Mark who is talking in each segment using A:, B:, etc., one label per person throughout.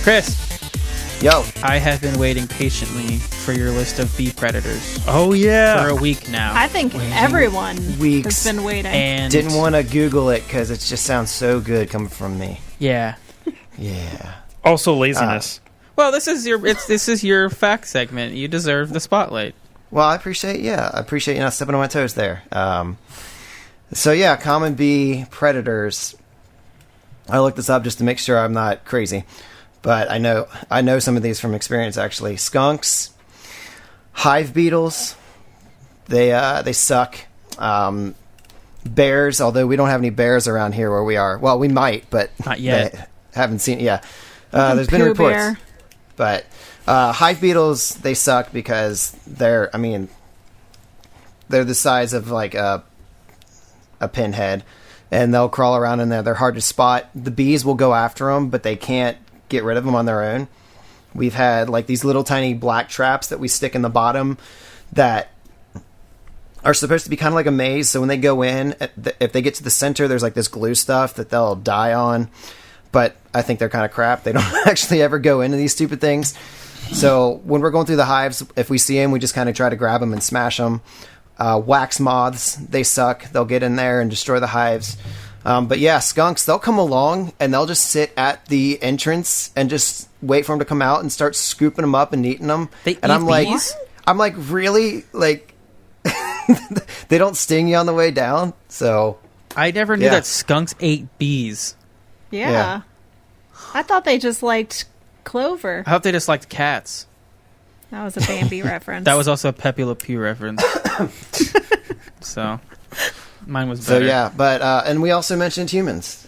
A: Chris.
B: Yo.
A: I have been waiting patiently for your list of bee predators.
C: Oh, yeah.
A: For a week now.
D: I think everyone
B: Weeks.
D: has been waiting.
A: And
B: Didn't want to Google it because it just sounds so good coming from me.
A: yeah.
B: Yeah.
C: Also laziness.
A: Well, this is your fact segment. You deserve the spotlight.
B: Well, I appreciate you not stepping on my toes there. So yeah, common bee predators. I looked this up just to make sure I'm not crazy, but I know some of these from experience actually. Skunks, hive beetles, they suck. Bears, although we don't have any bears around here where we are. Well, we might, but
A: not yet.
B: Haven't seen. Yeah, there's been reports,
D: bear.
B: but hive beetles, they suck because they're the size of like a pinhead, and they'll crawl around in there. They're hard to spot. The bees will go after them, but they can't get rid of them on their own. We've had like these little tiny black traps that we stick in the bottom that are supposed to be kind of like a maze. So when they go in, if they get to the center, there's like this glue stuff that they'll die on. But I think they're kind of crap. They don't actually ever go into these stupid things. So when we're going through the hives, if we see them, we just kind of try to grab them and smash them. Wax moths, they suck. They'll get in there and destroy the hives. But yeah, skunks, they'll come along and they'll just sit at the entrance and just wait for them to come out and start scooping them up and eating them.
A: I'm
B: like, really? Like, they don't sting you on the way down? So
A: I never knew that skunks ate bees.
D: Yeah. I thought they just liked clover.
A: I thought they just liked cats.
D: That was a Bambi reference.
A: That was also a Pepe Le Pew reference. So mine was better.
B: So yeah, but and we also mentioned humans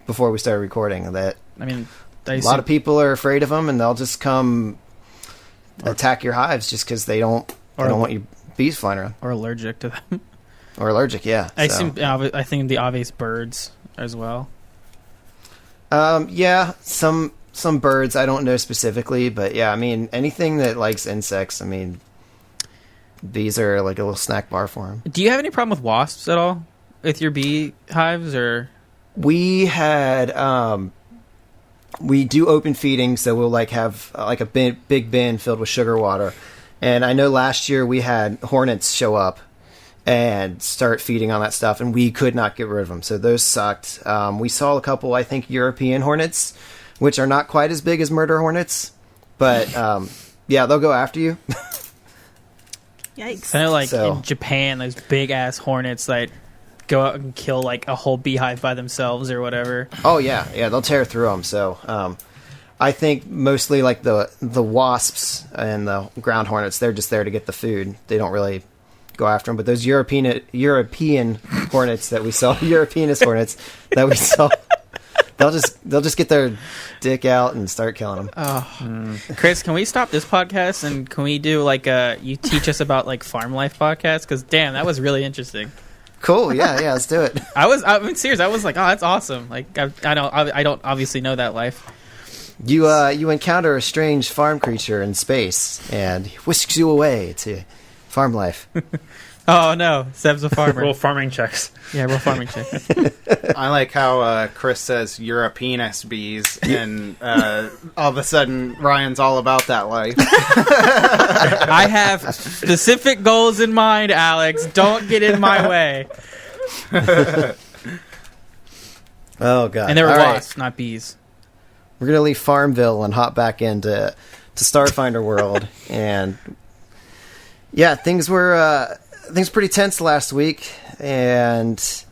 B: before we started recording. That
A: a
B: lot of people are afraid of them, and they'll just come attack your hives just because they don't want your bees flying around,
A: or allergic to them,
B: or allergic. Yeah,
A: I think the obvious birds as well.
B: Yeah, some birds I don't know specifically, but yeah, anything that likes insects. Bees are like a little snack bar for them.
A: Do you have any problem with wasps at all with your bee hives, or?
B: We had we do open feeding, so we'll like have like a big bin filled with sugar water. And I know last year we had hornets show up and start feeding on that stuff, and we could not get rid of them, so those sucked. We saw a couple, I think, European hornets, which are not quite as big as murder hornets, but yeah, they'll go after you.
D: Yikes.
A: Kind of like in Japan, those big ass hornets that go out and kill like a whole beehive by themselves or whatever.
B: Oh yeah, they'll tear through them. So I think mostly like the wasps and the ground hornets, they're just there to get the food. They don't really go after them. But those European hornets that we saw, Europeanist hornets that we saw, they'll just get their dick out and start killing them.
A: Oh. Chris, can we stop this podcast and can we do like you teach us about like farm life podcast? Because damn, that was really interesting.
B: Cool. Yeah, let's do it.
A: I'm serious. I was like, oh, that's awesome. Like I don't obviously know that life.
B: You encounter a strange farm creature in space and he whisks you away to farm life.
A: Oh no, Seb's a farmer.
C: Roll farming checks.
A: Yeah, roll farming checks.
E: I like how Chris says Europeanist bees, and all of a sudden Ryan's all about that life.
A: I have specific goals in mind, Alex. Don't get in my way.
B: Oh god!
A: And there were
B: all
A: wasps, not bees.
B: We're gonna leave Farmville and hop back into Starfinder world, and yeah, things were pretty tense last week, and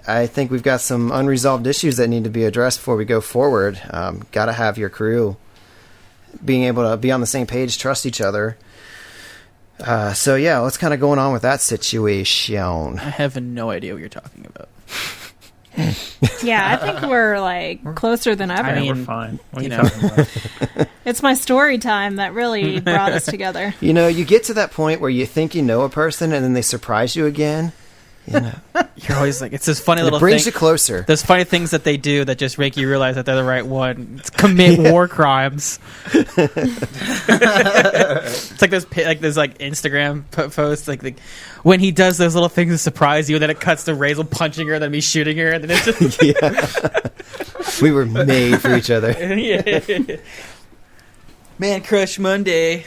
B: I think we've got some unresolved issues that need to be addressed before we go forward. Got to have your crew being able to be on the same page, trust each other. So yeah, what's kind of going on with that situation?
A: I have no idea what you're talking about.
D: Yeah, I think we're like closer than ever.
A: I mean,
C: we're fine. What are you talking about?
D: It's my story time that really brought us together.
B: You get to that point where you think you know a person and then they surprise you again. You know,
A: You're always like, it's this funny
B: it
A: little
B: brings
A: thing.
B: you closer.
A: There's funny things that they do that just make you realize that they're the right one. It's commit war crimes. It's like this Instagram post like when he does those little things to surprise you, and then it cuts to Razel punching her, then me shooting her, and then it's just
B: Yeah. We were made for each other.
A: yeah. Man Crush Monday.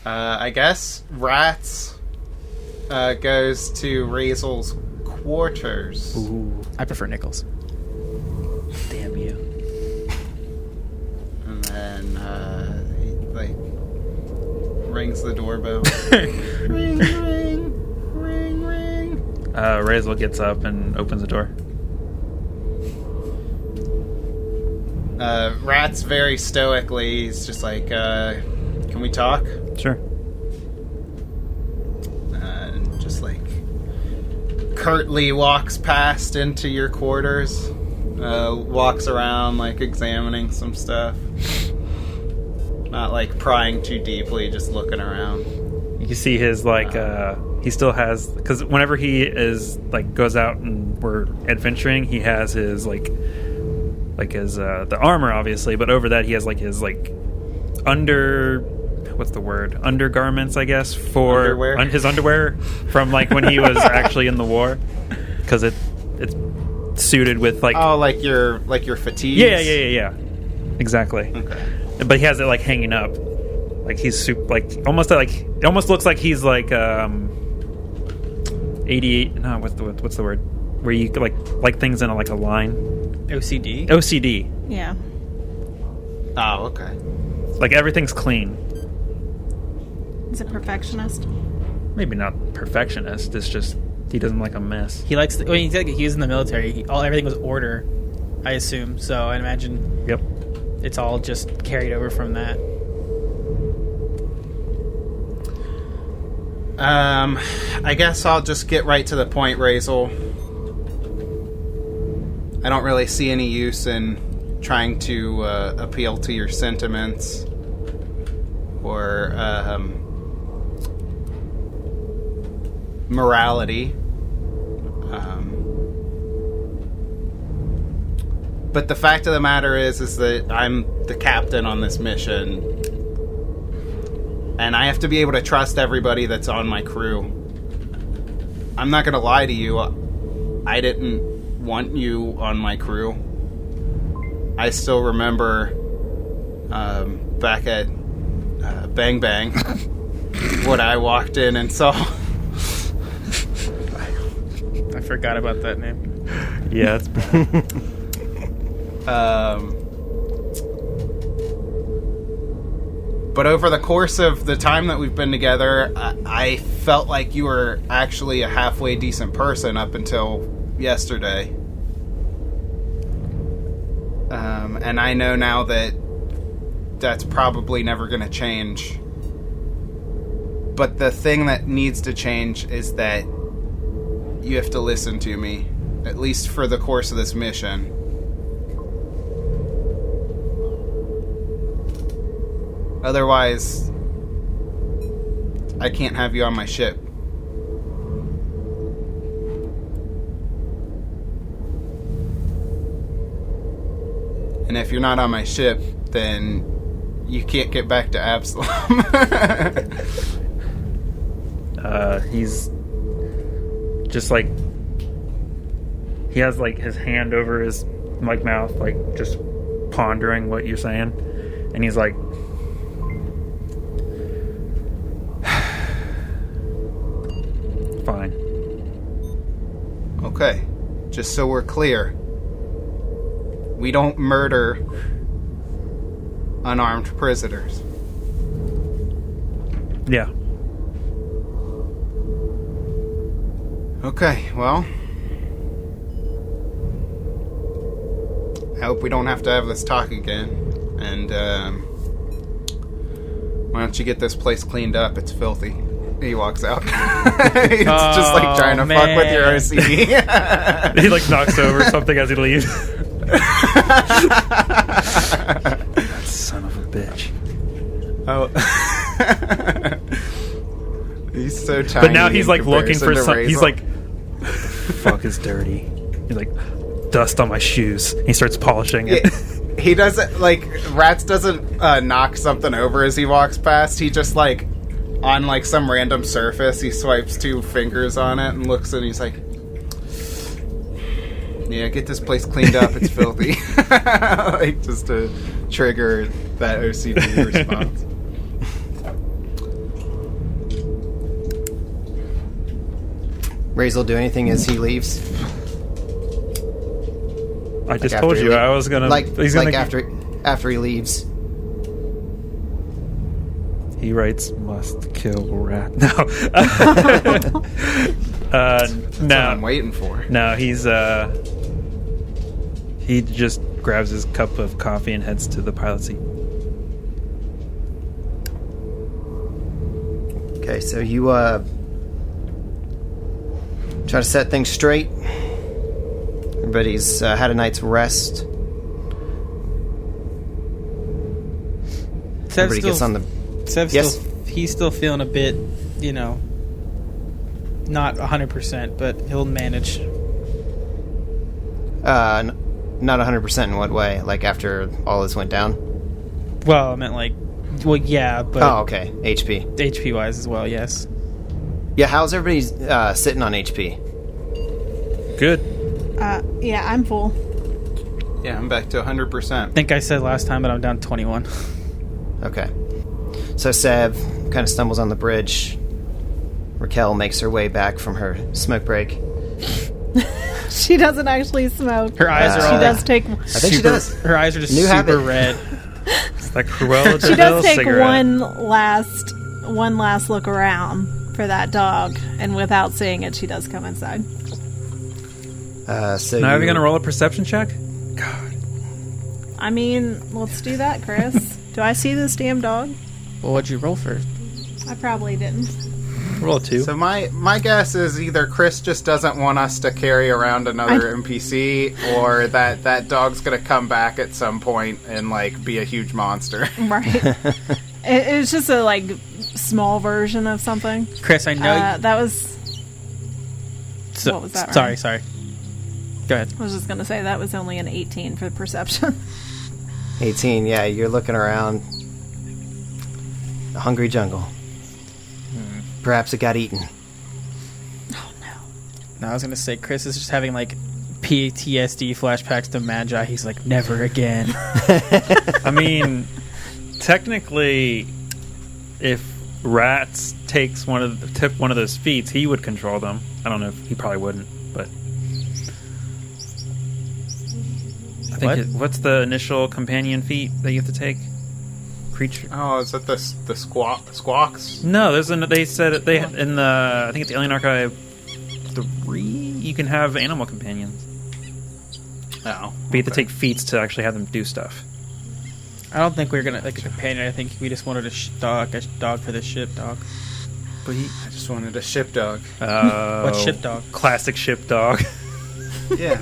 E: I guess Rats goes to Razel's quarters.
A: Ooh, I prefer Nichols. Damn you.
E: And then he rings the doorbell. Ring, ring, ring, ring.
C: Razel gets up and opens the door.
E: Rats very stoically. He's just like, can we talk?
C: Sure.
E: And just curtly walks past into your quarters. Walks around examining some stuff. Not prying too deeply, just looking around.
C: You can see his he still has, because whenever he is goes out and we're adventuring, he has his his the armor obviously, but over that he has his undergarments, I guess, for
E: Underwear?
C: His underwear from when he was actually in the war, because it's suited with
E: your fatigues.
C: yeah, exactly.
E: Okay.
C: But he has it hanging up, he's super, it almost looks like he's 88. No, what's the word? Where you like things in a line. OCD.
D: Yeah.
E: Oh, okay.
C: Everything's clean.
D: Is it perfectionist?
C: Maybe not perfectionist. It's just he doesn't like a mess.
A: He likes. He was in the military. Everything was order, I assume. So I imagine.
C: Yep.
A: It's all just carried over from that.
E: I guess I'll just get right to the point, Razel. I don't really see any use in trying to appeal to your sentiments or morality. But the fact of the matter is that I'm the captain on this mission, and I have to be able to trust everybody that's on my crew. I'm not going to lie to you. I didn't want you on my crew. I still remember back at Bang Bang what I walked in and saw.
A: I forgot about that name.
C: Yeah, it's bad.
E: But over the course of the time that we've been together, I felt like you were actually a halfway decent person up until yesterday. And I know now that that's probably never going to change. But the thing that needs to change is that you have to listen to me, at least for the course of this mission. Otherwise, I can't have you on my ship. And if you're not on my ship, then you can't get back to Absalom.
C: He's just he has his hand over his mouth, just pondering what you're saying, and he's like, fine.
E: Okay, just so we're clear, we don't murder unarmed prisoners.
C: Yeah.
E: Okay, well, I hope we don't have to have this talk again. And why don't you get this place cleaned up? It's filthy. He walks out. It's just trying to fuck with your OCD.
C: He knocks over something as he leaves. That son of a bitch.
E: Oh. He's so tiny.
C: But now he's
E: in
C: like looking for
E: comparison to
C: some. He's
E: Razel.
C: like, what the fuck is dirty? He's like, dust on my shoes. He starts polishing it.
E: He doesn't like Rats doesn't knock something over as he walks past. He just like on like some random surface. He swipes 2 fingers on it and looks and he's like, "Yeah, get this place cleaned up. It's filthy." Like just to trigger that OCD response.
B: Razel do anything as he leaves?
C: I just
B: Like
C: told
B: after
C: you
B: he
C: I was gonna. He's gonna.
B: after he leaves.
C: He writes, "Must kill rat." No.
E: That's what I'm
C: No.
E: waiting for.
C: No. He just grabs his cup of coffee and heads to the pilot seat.
B: Okay, so you try to set things straight. Everybody's had a night's rest. Everybody gets on the.
A: Sev's
B: Yes?
A: he's still feeling a bit, not 100%, but he'll manage.
B: Not 100% in what way? Like after all this went down?
A: Well, I meant yeah, but
B: Oh, okay. HP.
A: HP wise as well, yes.
B: Yeah, how's everybody sitting on HP?
C: Good.
D: Yeah, I'm full.
E: Yeah, I'm back to 100%.
A: I think I said last time, but I'm down 21.
B: Okay. So Sev kind of stumbles on the bridge. Raquel makes her way back from her smoke break.
D: She doesn't actually smoke.
A: Her eyes are
B: She
A: all.
D: She does take.
B: I think she does.
A: Her eyes are just
B: New
A: super
B: habit.
A: red.
C: It's like Cruella
D: She
C: de
D: does
C: Vil
D: take
C: cigarette.
D: one last look around for that dog, and without seeing it, she does come inside.
B: So
C: Now are we gonna roll a perception check?
D: I mean, let's do that, Chris. Do I see this damn dog?
A: Well, what'd you roll first?
D: I probably didn't.
C: Roll a 2.
E: So my guess is either Chris just doesn't want us to carry around another NPC, or that dog's gonna come back at some point and like be a huge monster.
D: Right. It's just a small version of something.
A: Chris, I know.
D: That was. What was that, Ryan?
A: Sorry. Go ahead.
D: I was just gonna say that was only an 18 for perception.
B: 18, yeah, you're looking around. A hungry jungle. Perhaps it got eaten.
A: No, I was gonna say Chris is just having PTSD flashbacks to Magi. He's like, never again.
C: I mean, technically, if Rats took one of those feats, he would control them. I don't know if he probably wouldn't, but I think what's the initial companion feat that you have to take? Creature.
E: Oh, is that the squawks?
C: No, they said they in the I think it's Alien Archive 3. You can have animal companions,
E: Oh,
C: but you have to take feats to actually have them do stuff.
A: I don't think we were gonna a companion. I think we just wanted a dog for the ship dog.
E: But I just wanted a ship dog.
A: What ship dog?
C: Classic ship dog.
E: Yeah.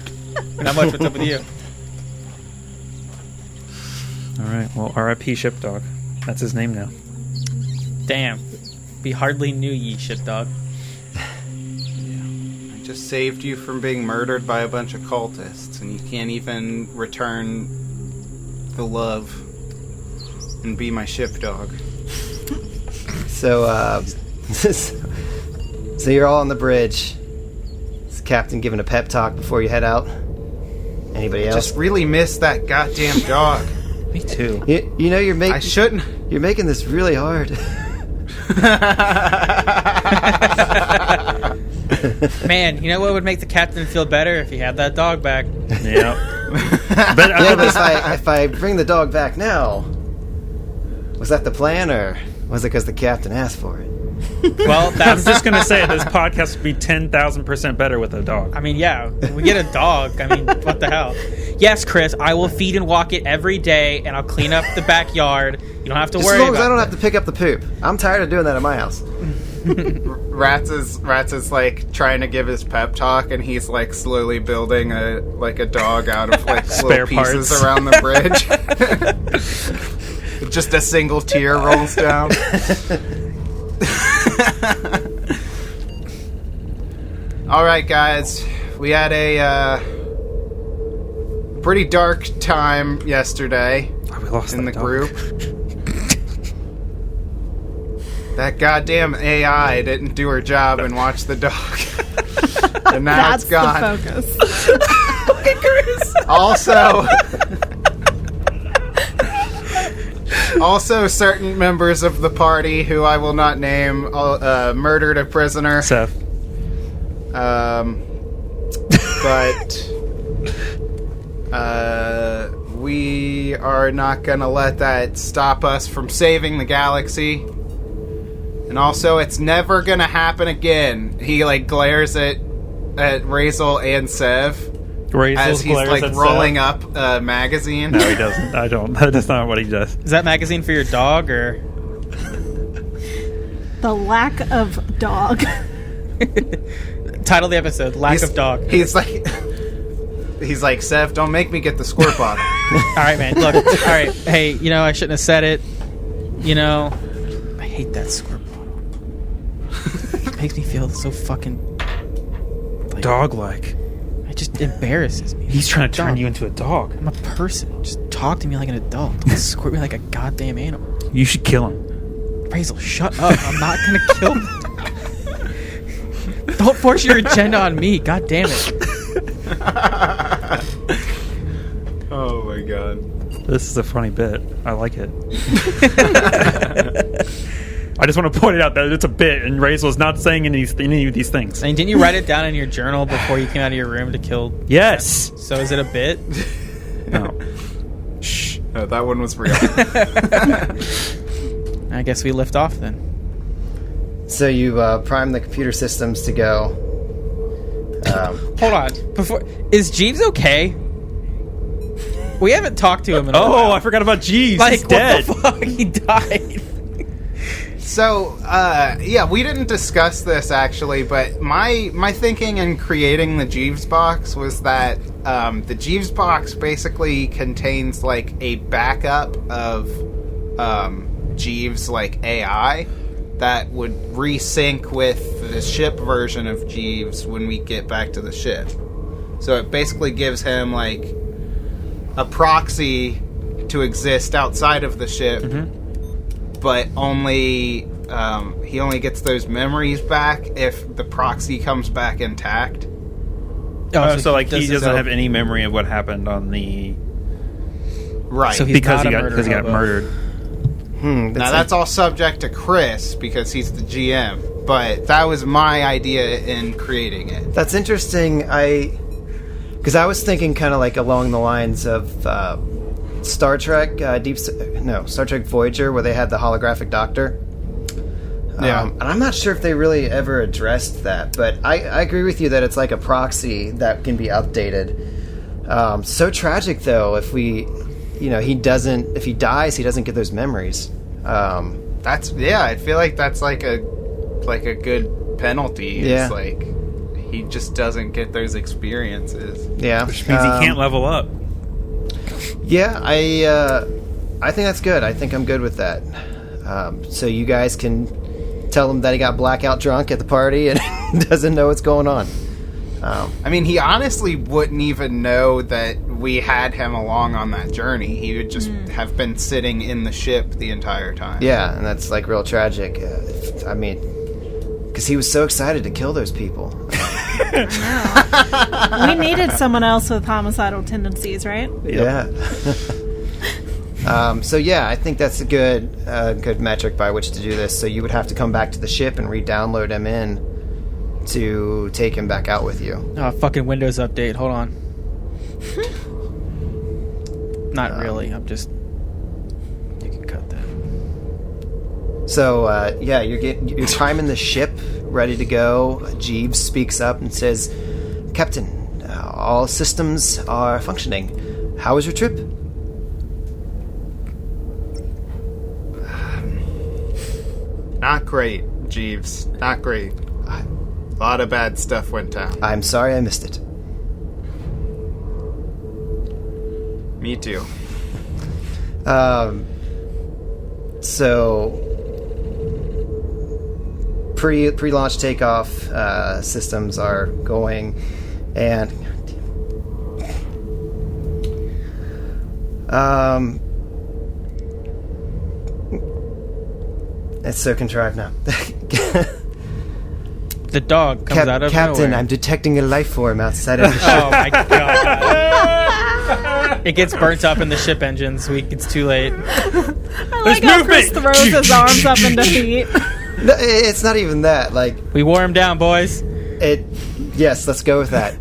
A: Not much. What's up with you?
C: All right. Well, R.I.P. Ship Dog. That's his name now.
A: Damn, we hardly knew ye, ship dog.
E: I just saved you from being murdered by a bunch of cultists, and you can't even return the love and be my ship dog.
B: So, so you're all on the bridge. Is the captain giving a pep talk before you head out? Anybody else?
E: Just really miss that goddamn dog.
C: Me too.
B: You know
E: I shouldn't.
B: You're making this really hard.
A: Man, you know what would make the captain feel better if he had that dog back?
C: Yeah. But
B: Yeah, but if I bring the dog back now, was that the plan, or was it because the captain asked for it?
A: Well,
C: I'm
A: that's
C: just gonna say this podcast would be 10,000% better with a dog.
A: I mean, yeah, we get a dog. I mean, what the hell? Yes, Chris, I will feed and walk it every day, and I'll clean up the backyard. You don't have to
B: Just
A: worry
B: as long as
A: about
B: I don't
A: it.
B: have to pick up the poop. I'm tired of doing that at my house.
E: Rats is like trying to give his pep talk, and he's like slowly building a dog out of like
C: Spare
E: little pieces
C: parts.
E: around the bridge. Just a single tear rolls down. All right, guys. We had a pretty dark time yesterday
C: We lost
E: in the
C: that dog.
E: group. That goddamn AI didn't do her job and watch the dog. And now
D: That's
E: it's gone.
D: the focus.
E: Also, certain members of the party, who I will not name, murdered a prisoner.
C: Seth.
E: But we are not gonna let that stop us from saving the galaxy. And also, it's never gonna happen again. He glares at Razel and Sev as he's rolling up a magazine.
C: No, he doesn't. I don't. That's not what he does.
A: Is that magazine for your dog or?
D: The lack of dog.
A: Title of the episode: Lack of dog.
E: He's like, Sev, don't make me get the squirt bottle.
A: All right, man. Look. All right. Hey, I shouldn't have said it. I hate that squirt bottle. It makes me feel so fucking
C: Dog-like.
A: It just embarrasses me.
C: He's trying to turn
A: Dog.
C: you into a dog.
A: I'm a person. Just talk to me like an adult. Don't squirt me like a goddamn animal.
C: You should kill him.
A: Razel, shut up. I'm not gonna kill him. Don't force your agenda on me. God damn it.
E: Oh my god.
C: This is a funny bit. I like it. I just want to point it out that it's a bit, and Razel is not saying any of these things.
A: And didn't you write it down in your journal before you came out of your room to kill?
C: Yes.
A: So is it a bit?
C: No. Shh.
E: No, that one was real.
A: I guess we lift off then.
B: So you prime the computer systems to go.
A: Hold on. Is Jeeves okay? We haven't talked to him in a while.
C: Oh, I forgot about Jeeves. He's dead.
A: What the fuck? He died.
E: So, we didn't discuss this actually, but my thinking in creating the Jeeves box was that the Jeeves box basically contains a backup of Jeeves AI that would resync with the ship version of Jeeves when we get back to the ship. So it basically gives him a proxy to exist outside of the ship. Mm-hmm. But he only gets those memories back if the proxy comes back intact.
C: So he doesn't have any memory of what happened on the...
E: Right.
A: So he's
C: because
A: not
C: he
A: a
C: got
A: hobo.
C: murdered.
E: Now that's all subject to Chris because he's the GM. But that was my idea in creating it.
B: That's interesting. Because I was thinking kind of along the lines of Star Trek Star Trek Voyager, where they had the holographic doctor.
E: Yeah.
B: And I'm not sure if they really ever addressed that, but I agree with you that it's like a proxy that can be updated. So tragic though if if he dies, he doesn't get those memories.
E: I feel like that's a good penalty.
B: Yeah.
E: It's he just doesn't get those experiences.
B: Yeah.
C: Which means he can't level up.
B: Yeah, I think that's good. I think I'm good with that. So you guys can tell him that he got blackout drunk at the party and doesn't know what's going on.
E: He honestly wouldn't even know that we had him along on that journey. He would just have been sitting in the ship the entire time.
B: Yeah, and that's real tragic. Because he was so excited to kill those people.
D: We needed someone else with homicidal tendencies, right?
B: Yeah. I think that's a good metric by which to do this. So you would have to come back to the ship and re-download him in to take him back out with you.
A: Oh, fucking Windows update. Hold on. Not really. I'm just... You can cut that.
B: So, you're priming the ship, ready to go. Jeeves speaks up and says, Captain, all systems are functioning. How was your trip?
E: Not great, Jeeves. Not great. A lot of bad stuff went down.
B: I'm sorry I missed it.
E: Me too.
B: So pre-launch takeoff systems are going, and it's so contrived now.
A: The dog comes out of
B: Captain,
A: nowhere.
B: I'm detecting a life form outside of the ship.
A: Oh my god! It gets burnt up in the ship engines. It's too late.
D: I like how Chris throws his arms up in defeat.
B: No, it's not even that. Like,
A: We wore him down, boys.
B: yes, let's go with that.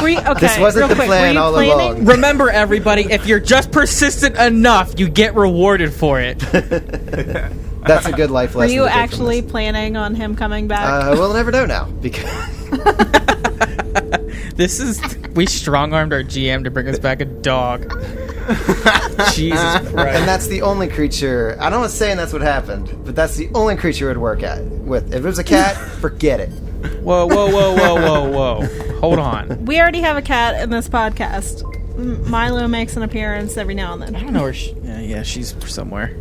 D: Okay,
B: This wasn't
D: real
B: the
D: quick,
B: plan
D: were you
B: all
D: planning?
B: along.
A: Remember, everybody, if you're just persistent enough, you get rewarded for it.
B: That's a good life
D: Were
B: lesson.
D: you
B: to take from
D: actually
B: this.
D: planning on him coming back?
B: We'll never know now because
A: We strong-armed our GM to bring us back a dog. Jesus Christ.
B: and that's the only creature. I don't want to say that's what happened, but that's the only creature it would work with. If it was a cat, forget it.
A: Whoa. Hold on.
D: We already have a cat in this podcast. Milo makes an appearance every now and
A: I
D: then.
A: don't know where yeah, she's somewhere.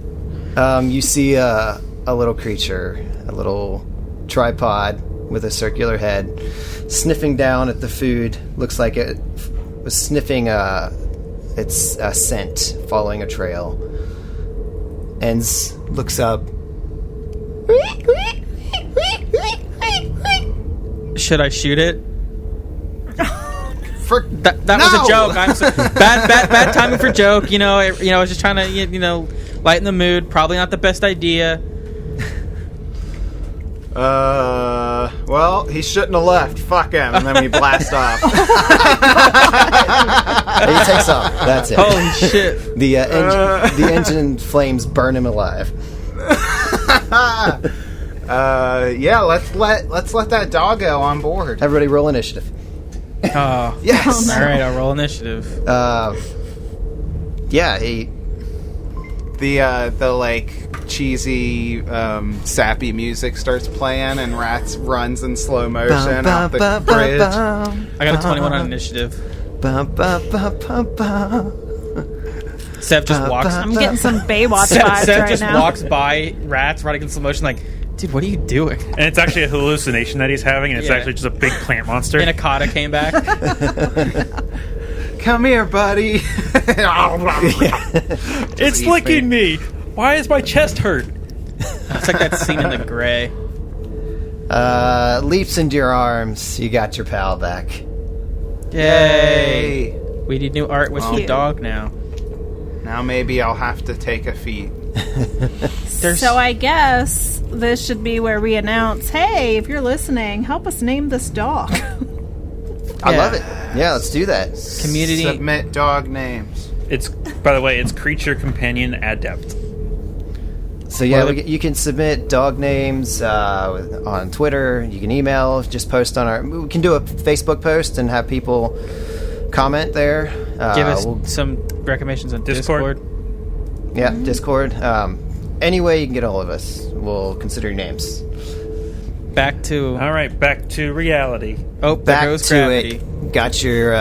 B: You see a little creature, a little tripod with a circular head, sniffing down at the food. Looks like it was sniffing its scent, following a trail. And looks up.
A: Should I shoot it? That
E: No!
A: was a joke. I'm so, bad timing for joke. I was just trying to lighten the mood. Probably not the best idea.
E: Well, he shouldn't have left. Fuck him. And then we blast off.
B: He takes off. That's it.
A: Holy shit!
B: The engine flames burn him alive.
E: Yeah, let's let that doggo on board.
B: Everybody, roll initiative.
A: Oh,
B: Yes.
A: all right. I'll roll initiative.
B: Yeah.
E: The like cheesy sappy music starts playing and Rats runs in slow motion off the bridge.
A: I got a 21 on initiative. Sev just walks.
D: I'm getting some Baywatch
A: Sev
D: vibes right
A: just
D: now.
A: walks by Rats running in slow motion, like, dude, what are you doing?
C: And it's actually a hallucination that he's having, and it's
A: Yeah.
C: actually just a big plant monster.
A: Inakata came back.
E: Come here, buddy.
C: It's licking me. Why is my chest hurt?
A: It's like that scene in The Gray.
B: Leaps into your arms. You got your pal back.
A: Yay! We need new art with the
D: Cute.
A: dog now.
E: Now maybe I'll have to take a feat.
D: So I guess this should be where we announce, hey, if you're listening, help us name this dog.
B: I love it. Yeah, let's do that.
A: Community.
E: Submit dog names.
C: It's, by the way, it's creature companion adept.
B: So yeah,
A: Well,
B: you can submit dog names on Twitter. You can email. Just post on our. We can do a Facebook post and have people comment there.
A: Give us
B: we'll-
A: some recommendations on
C: Discord.
A: Discord.
B: yeah, Discord. Any way you can get a hold of us, we'll consider your names.
A: Back to
C: All right, back to reality.
A: oh, there
B: Back
A: goes
B: to
A: gravity.
B: it. Got your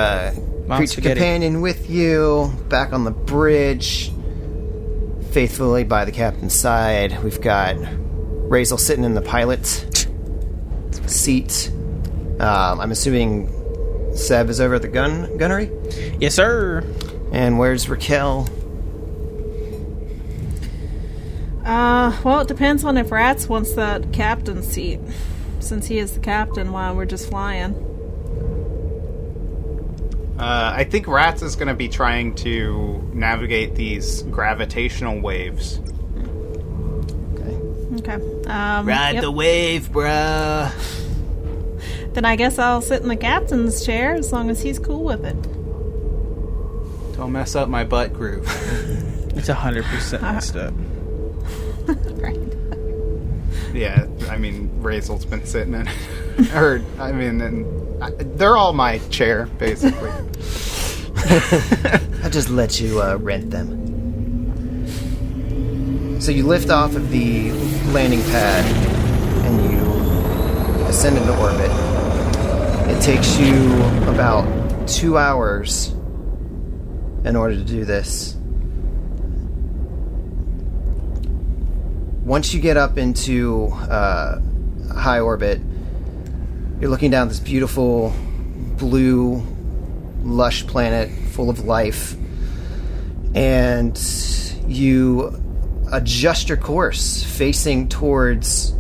B: creature
A: spaghetti.
B: companion with you. Back on the bridge, faithfully by the captain's side. We've got Razel sitting in the pilot seat. I'm assuming Seb is over at the gunnery.
A: Yes, sir.
B: And where's Raquel?
D: Well, it depends on if Rats wants that captain's seat. Since he is the captain while we're just flying.
E: I think Rats is going to be trying to navigate these gravitational waves.
B: Okay.
D: Okay. Yep.
B: wave, bruh.
D: Then I guess I'll sit in the captain's chair as long as he's cool with it.
E: Don't mess up my butt groove.
A: It's 100% messed up.
E: Yeah, I mean, Razel's been sitting in it. Or, I mean, they're all my chair, basically.
B: I'll just let you rent them. So you lift off of the landing pad and you ascend into orbit. It takes you about 2 hours in order to do this. once you get up into high orbit, you're looking down this beautiful blue, lush planet full of life, and you adjust your course facing towards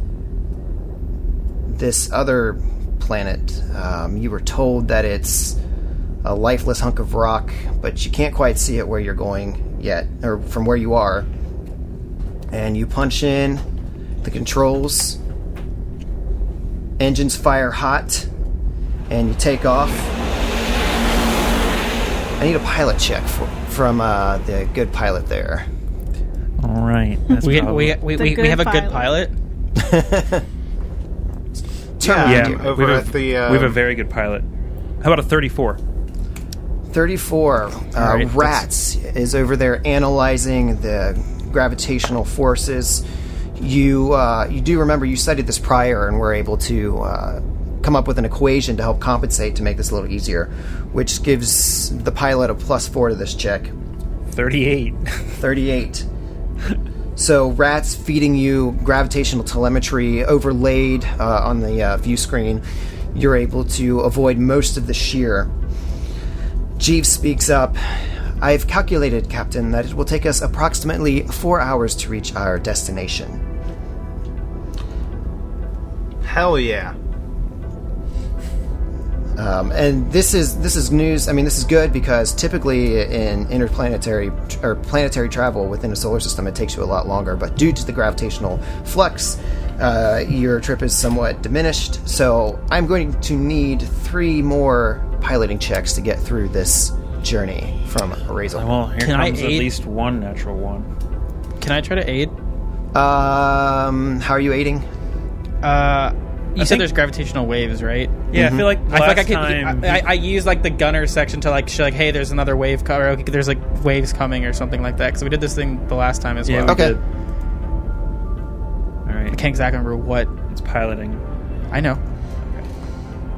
B: this other planet. You were told that it's a lifeless hunk of rock, but you can't quite see it where you're going yet, or from where you are. And you punch in the controls, engines fire hot, and you take off. I need a pilot check from the good pilot there.
C: All right. That's
A: We
C: probably-
A: have a good pilot.
C: yeah,
E: over
C: we
E: at
C: have,
E: the.
C: we have a very good pilot. How about a 34?
B: 34.
A: right,
B: Rats is over there analyzing the gravitational forces. You do remember you studied this prior and were able to come up with an equation to help compensate to make this a little easier, which gives the pilot a +4 to this check.
C: 38.
B: 38. So Rats feeding you gravitational telemetry overlaid on the view screen. You're able to avoid most of the shear. Jeeves speaks up. I've calculated, Captain, that it will take us approximately 4 hours to reach our destination.
E: Hell yeah.
B: And this is news. I mean, this is good because typically in interplanetary or planetary travel within a solar system, it takes you a lot longer. But due to the gravitational flux, your trip is somewhat diminished. So I'm going to need 3 more piloting checks to get through this journey from Razel.
C: Well, here
A: Can I
C: comes at
A: aid?
C: least one natural one.
A: Can I try to aid?
B: How are you aiding?
A: You said there's gravitational waves, right?
C: Yeah, I feel like
A: I feel like I could.
C: time...
A: I use like the gunner section to like show like, hey, there's another wave or there's like waves coming or something like that. Because we did this thing the last time as
C: Yeah,
A: well.
C: we
B: Okay.
C: did. All right.
A: I can't exactly remember what.
C: It's piloting.
A: I know.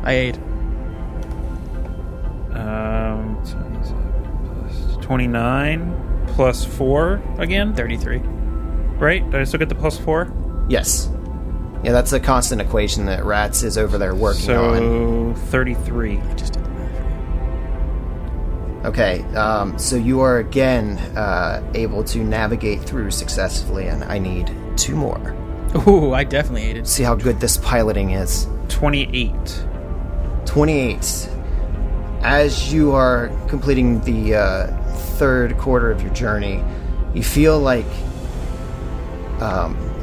A: I aid.
C: 29 plus 4 again,
A: 33.
C: right? Did I still get the plus 4?
B: Yes. Yeah, that's a constant equation that Rats is over there working on.
C: So 33.
A: I just did the math for you.
B: Okay, so you are again able to navigate through successfully, and I need 2 more.
A: Ooh, I definitely aided.
B: See how good this piloting is.
C: 28.
B: 28. As you are completing the third quarter of your journey, you feel like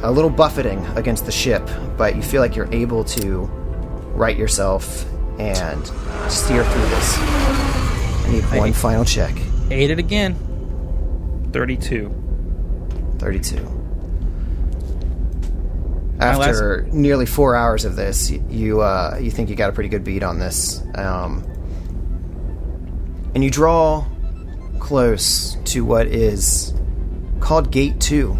B: a little buffeting against the ship, but you feel like you're able to right yourself and steer through this. I need one final check.
A: Aided again.
C: 32.
B: 32. After nearly 4 hours of this, you think you got a pretty good beat on this, and you draw close to what is called Gate 2.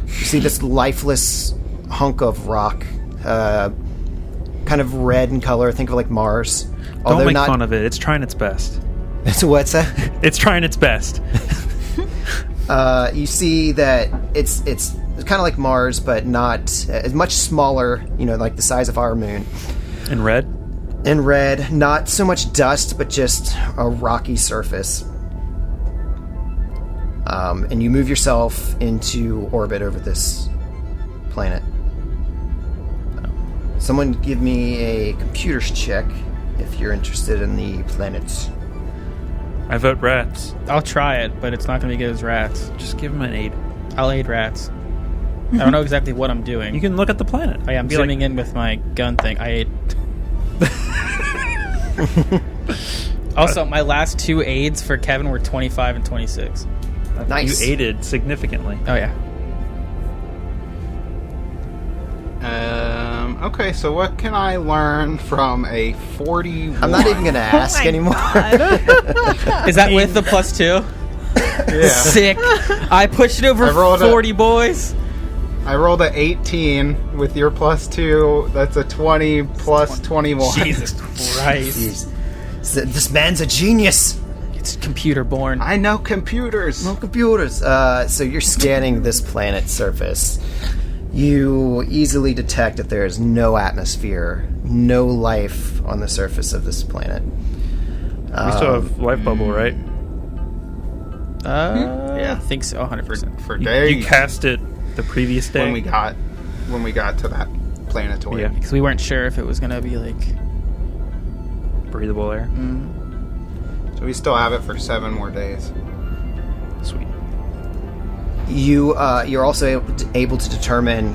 B: You see this lifeless hunk of rock, kind of red in color. Think of like Mars.
C: Don't make fun of it. It's trying its best.
B: So what's that?
C: It's trying its best.
B: You see that it's kind of like Mars, but not as much smaller. You know, like the size of our moon.
C: In red?
B: In red, not so much dust, but just a rocky surface. And you move yourself into orbit over this planet. Someone give me a computers check if you're interested in the planets.
C: I vote rats.
A: I'll try it, but it's not going to be good as Rats.
C: Just give them an 8.
A: I'll aid Rats. I don't know exactly what I'm doing.
C: You can look at the planet.
A: Oh, yeah, I'm
C: Be
A: zooming
C: like,
A: in with my gun thing. I aid. Also, my last 2 aids for Kevin were 25 and 26.
B: Nice.
C: You aided significantly.
A: Oh, yeah.
E: Okay, so what can I learn from a 41?
B: I'm not even going to ask
D: my
B: anymore.
A: Is that with the +2?
E: Yeah.
A: Sick. I pushed it over
E: I rolled
A: 40, boys.
E: I rolled a 18 with your +2. That's a 20 plus 21.
A: Jesus Christ.
B: Jeez. This man's a genius.
A: It's computer born.
E: I know computers.
B: No computers. So you're scanning this planet's surface. You easily detect that there is no atmosphere, no life on the surface of this planet.
C: We still have life bubble, right?
A: Yeah, I think so. 100%.
E: For days.
C: You cast it the previous day
E: when we got to that planetoid.
C: Yeah.
A: Because we weren't sure if it was gonna be like.
C: breathable air.
E: So we still have it for 7 more days.
C: Sweet.
B: You're also able to determine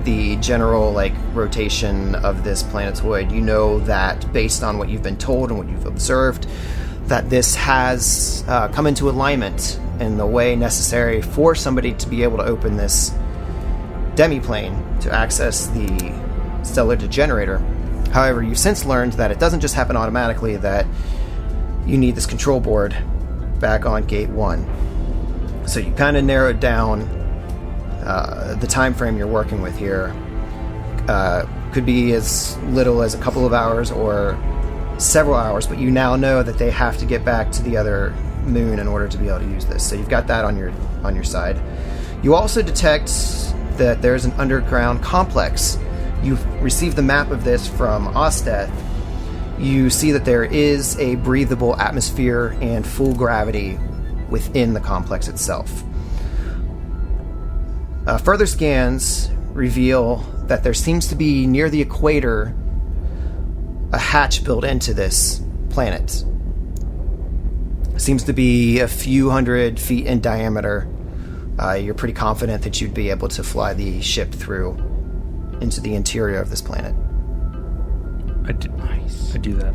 B: the general rotation of this planetoid. You know that based on what you've been told and what you've observed, that this has come into alignment in the way necessary for somebody to be able to open this demiplane to access the Stellar Degenerator. However, you've since learned that it doesn't just happen automatically, that you need this control board back on Gate 1. So you kind of narrowed down the time frame you're working with here. Could be as little as a couple of hours or several hours, but you now know that they have to get back to the other moon in order to be able to use this. So you've got that on your side. You also detect that there's an underground complex. You've received the map of this from Osteth. You see that there is a breathable atmosphere and full gravity within the complex itself. Further scans reveal that there seems to be, near the equator, a hatch built into this planet. Seems to be a few hundred feet in diameter. You're pretty confident that you'd be able to fly the ship through into the interior of this planet.
C: I do that.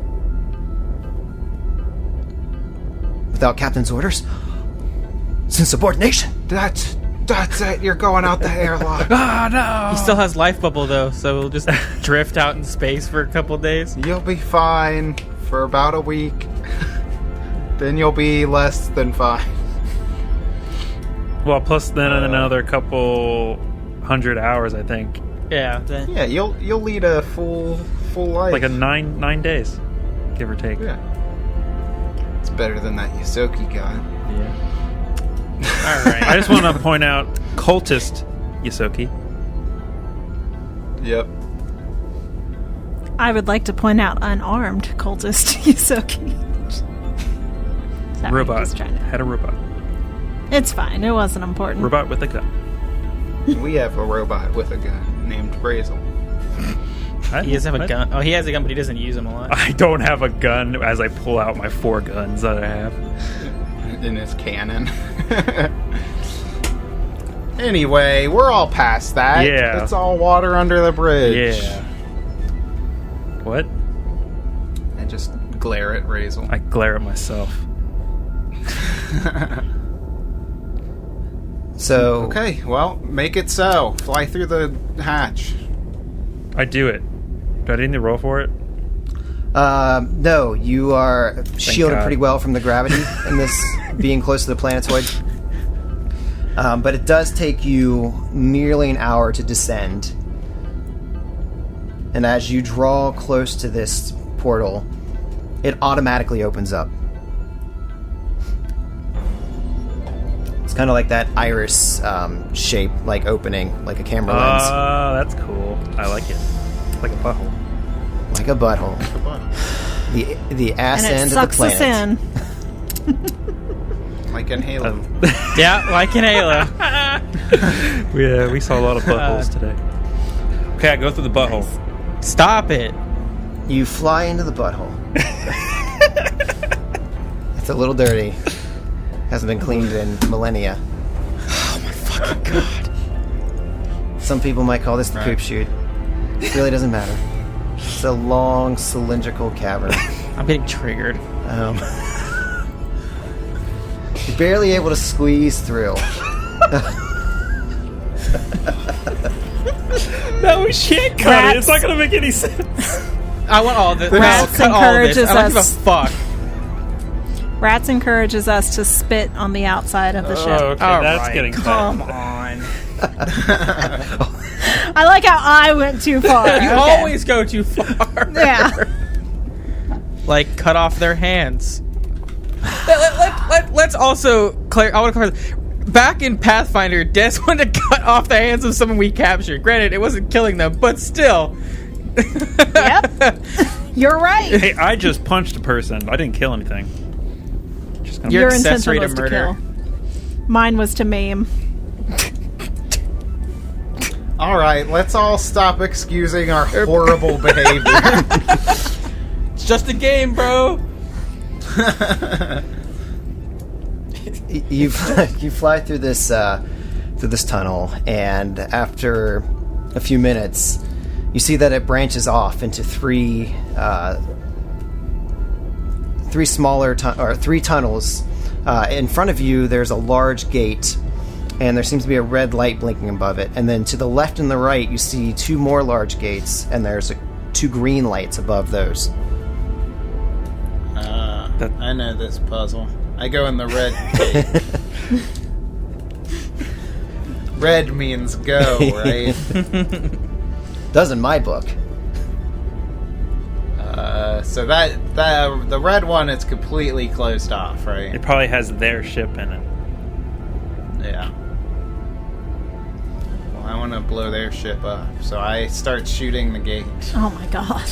B: Without captain's orders? It's insubordination!
E: That's it. You're going out the airlock.
C: Ah, no!
A: He still has life bubble though, so we'll just drift out in space for a couple days.
E: You'll be fine for about a week. Then you'll be less than fine.
C: Well, plus then another couple 100 hours, I think.
A: Yeah. Then.
E: Yeah, you'll lead a full life.
C: Like a 9 days, give or take.
E: Yeah. It's better than that Yosoki guy.
C: Yeah.
A: All right.
C: I just want to point out cultist Yosoki.
E: Yep.
D: I would like to point out unarmed cultist Yusoki. Sorry,
C: Robot.
D: just trying to-
C: Had a robot.
D: It's fine. It wasn't important.
C: Robot with a gun.
E: We have a robot with a gun named Brazel.
A: He doesn't have a gun. Oh, he has a gun, but he doesn't use them a lot.
C: I don't have a gun as I pull out my 4 guns that I have.
E: In his cannon. Anyway, we're all past that.
C: Yeah.
E: It's all water under the bridge.
C: Yeah. What?
E: I just glare at Razel.
C: I glare at myself.
B: So...
E: Okay, well, make it so. Fly through the hatch.
C: I do it. Do I need to roll for it?
B: No, you are shielded
C: God.
B: pretty well from the gravity in this being close to the planetoid. But it does take you nearly an hour to descend. And as you draw close to this portal, it automatically opens up. It's kind of like that iris shape, like opening, like a camera lens.
C: Oh, that's cool. I like it. Like a butthole.
B: Like a butthole. The ass
D: and it
B: end of the
D: sucks us
B: planet.
D: in.
E: Like in Halo.
A: Yeah, like in Halo.
C: Yeah, we saw a lot of buttholes today. Okay, I go through the butthole.
A: Stop it.
B: You fly into the butthole. It's a little dirty. Hasn't been cleaned in millennia.
A: Oh my fucking god.
B: Some people might call this the poop chute. It really doesn't matter. It's a long cylindrical cavern.
A: I'm getting triggered.
B: You're barely able to squeeze through.
C: No, we can't cut
D: Rats.
C: it. It's not going to make any sense.
A: I want all this.
D: Rats
A: Cut all this.
D: encourages
A: I don't give a
D: us.
A: fuck.
D: Rats encourages us to spit on the outside of the ship.
C: Okay,
A: All
C: that's
A: right,
C: getting
A: come
C: cut.
A: on.
D: I like how I went too far.
A: You
D: Okay.
A: always go too far.
D: Yeah.
A: Like, cut off their hands. Let's also clear. I want to clarify. Back in Pathfinder, Des wanted to cut off the hands of someone we captured. Granted, it wasn't killing them, but still.
D: Yep. You're right.
C: Hey, I just punched a person. I didn't kill anything. Just gonna
D: Your
A: accessory
D: intention was
A: to murder.
D: to kill. Mine was to maim.
E: All right, let's all stop excusing our horrible behavior.
A: It's just a game, bro.
B: You fly through this tunnel, and after a few minutes, you see that it branches off into three tunnels. In front of you, there's a large gate, and there seems to be a red light blinking above it. And then to the left and the right, you see two more large gates, and there's two green lights above those.
E: I know this puzzle. I go in the red gate. Red means go, right?
B: Does in my book.
E: So that the red one, it's completely closed off, right?
C: It probably has their ship in it.
E: Yeah. Well, I want to blow their ship up, so I start shooting the gate.
D: Oh my god.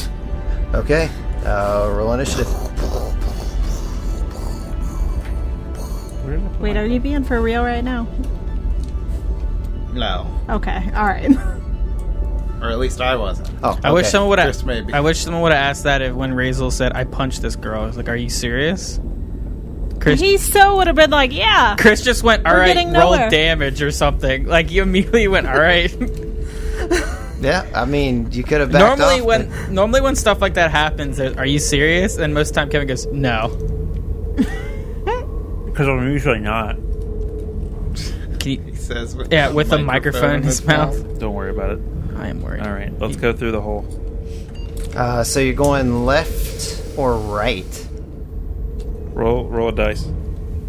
B: Okay, roll initiative.
D: Wait, are you being for real right now?
E: No,
D: Okay, alright.
E: or at least I wasn't.
B: Oh,
A: I wish
B: okay.
A: someone would have.
E: Just maybe.
A: I wish someone would have asked that if when Razel said, "I punched this girl." I was like, "Are you serious?" Chris,
D: He so would have been like, yeah.
A: Chris just went, "All
D: We're
A: right,
D: getting
A: roll
D: nowhere."
A: damage or something." Like you immediately went, "All right."
B: Yeah, I mean, you could have backed
A: normally
B: off,
A: when stuff like that happens, are you serious? And most of the time Kevin goes, "No."
C: Because I'm usually not.
A: Can you,
E: He says, with
A: with a microphone in his mouth.
C: Don't worry about it.
A: I am worried.
C: All right, let's go through the hole.
B: So you're going left or right?
C: Roll a dice.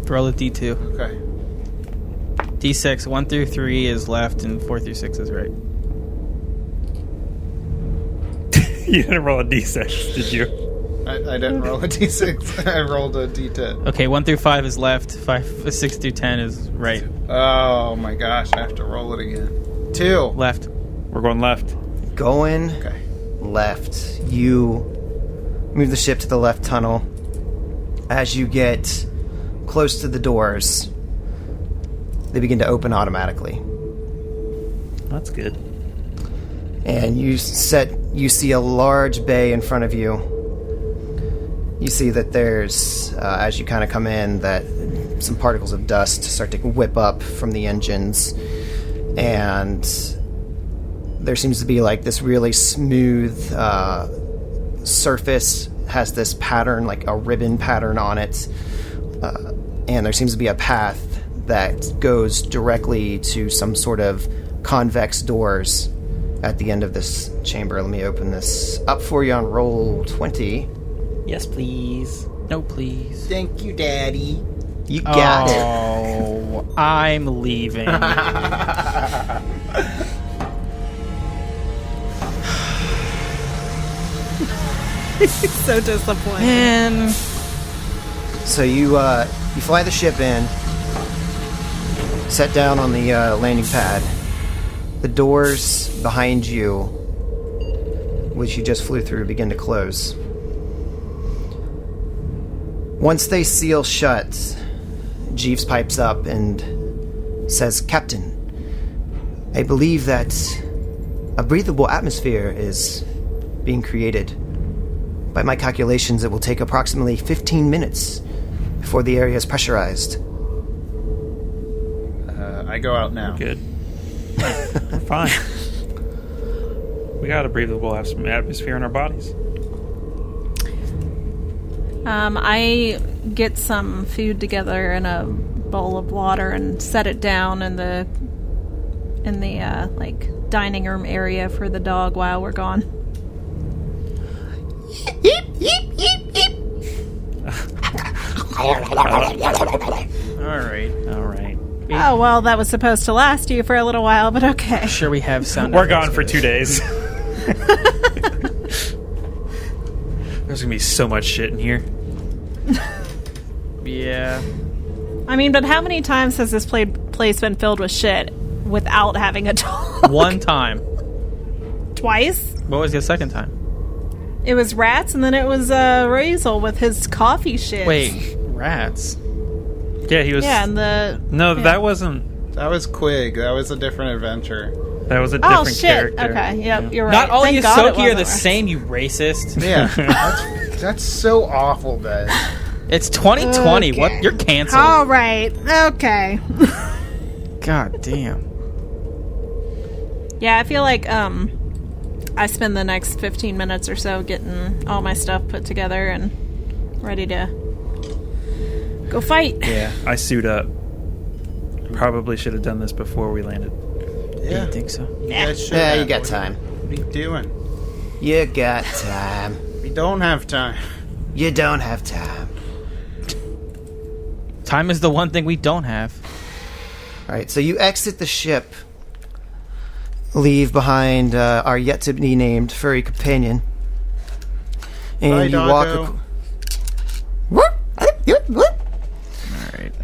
A: Roll a d2.
E: Okay.
A: D6. 1 through 3 is left, and 4 through 6 is right.
C: You didn't roll a d6, did you?
E: I didn't roll a d6. I rolled a d10.
A: Okay, 1 through 5 is left. 6 through 10 is right.
E: Oh my gosh, I have to roll it again. 2.
A: Left.
C: We're going left.
B: Going
E: Okay.
B: left. You move the ship to the left tunnel. As you get close to the doors, they begin to open automatically.
C: That's good.
B: And you see a large bay in front of you. You see that there's, as you kind of come in, that some particles of dust start to whip up from the engines. And there seems to be like this really smooth surface, has this pattern, like a ribbon pattern on it. And there seems to be a path that goes directly to some sort of convex doors at the end of this chamber. Let me open this up for you on roll 20.
C: Yes, please.
A: No, please.
E: Thank you, Daddy.
B: You got it.
A: Oh, I'm leaving.
D: So disappointed.
A: Man.
B: So you fly the ship in, set down on the landing pad. The doors behind you, which you just flew through, begin to close. Once they seal shut, Jeeves pipes up and says, "Captain, I believe that a breathable atmosphere is being created. By my calculations, it will take approximately 15 minutes before the area is pressurized."
E: I go out now.
C: Good. We're fine. We got a breathable atmosphere in our bodies.
D: I get some food together in a bowl of water and set it down in the like dining room area for the dog while we're gone.
A: All right.
D: Oh well, that was supposed to last you for a little while, but okay.
A: Sure, we have sound.
C: We're gone for 2 days. There's gonna be so much shit in here.
A: Yeah.
D: I mean, but how many times has this place been filled with shit without having a dog?
A: One time.
D: Twice?
A: What was the second time?
D: It was rats, and then it was Razel with his coffee shit.
A: Wait, rats?
C: Yeah, he was.
D: Yeah, and the...
C: No,
D: yeah.
C: that wasn't.
E: That was Quig. That was a different adventure.
C: That was a
D: Oh,
C: different
D: shit.
C: character.
D: Okay, yep, you're right.
A: Not all
D: Thank
A: you
D: God it
A: Soki are the
D: wasn't
A: same, you racist.
E: Yeah, that's so awful, Ben.
A: It's 2020.
D: Okay.
A: What? You're canceled.
D: All right. Okay.
A: God damn.
D: Yeah, I feel like I spend the next 15 minutes or so getting all my stuff put together and ready to go fight.
E: Yeah.
C: I suit up. Probably should have done this before we landed.
A: Yeah. You think so?
E: You guys should
B: Yeah,
E: have.
B: you got
E: What
B: time.
E: What are you doing?
B: You got time.
E: We don't have time.
B: You don't have time.
A: Time is the one thing we don't have.
B: All right, so you exit the ship, leave behind our yet-to-be-named furry companion, and
E: Bye,
B: you
E: doggo.
B: walk...
A: Alright.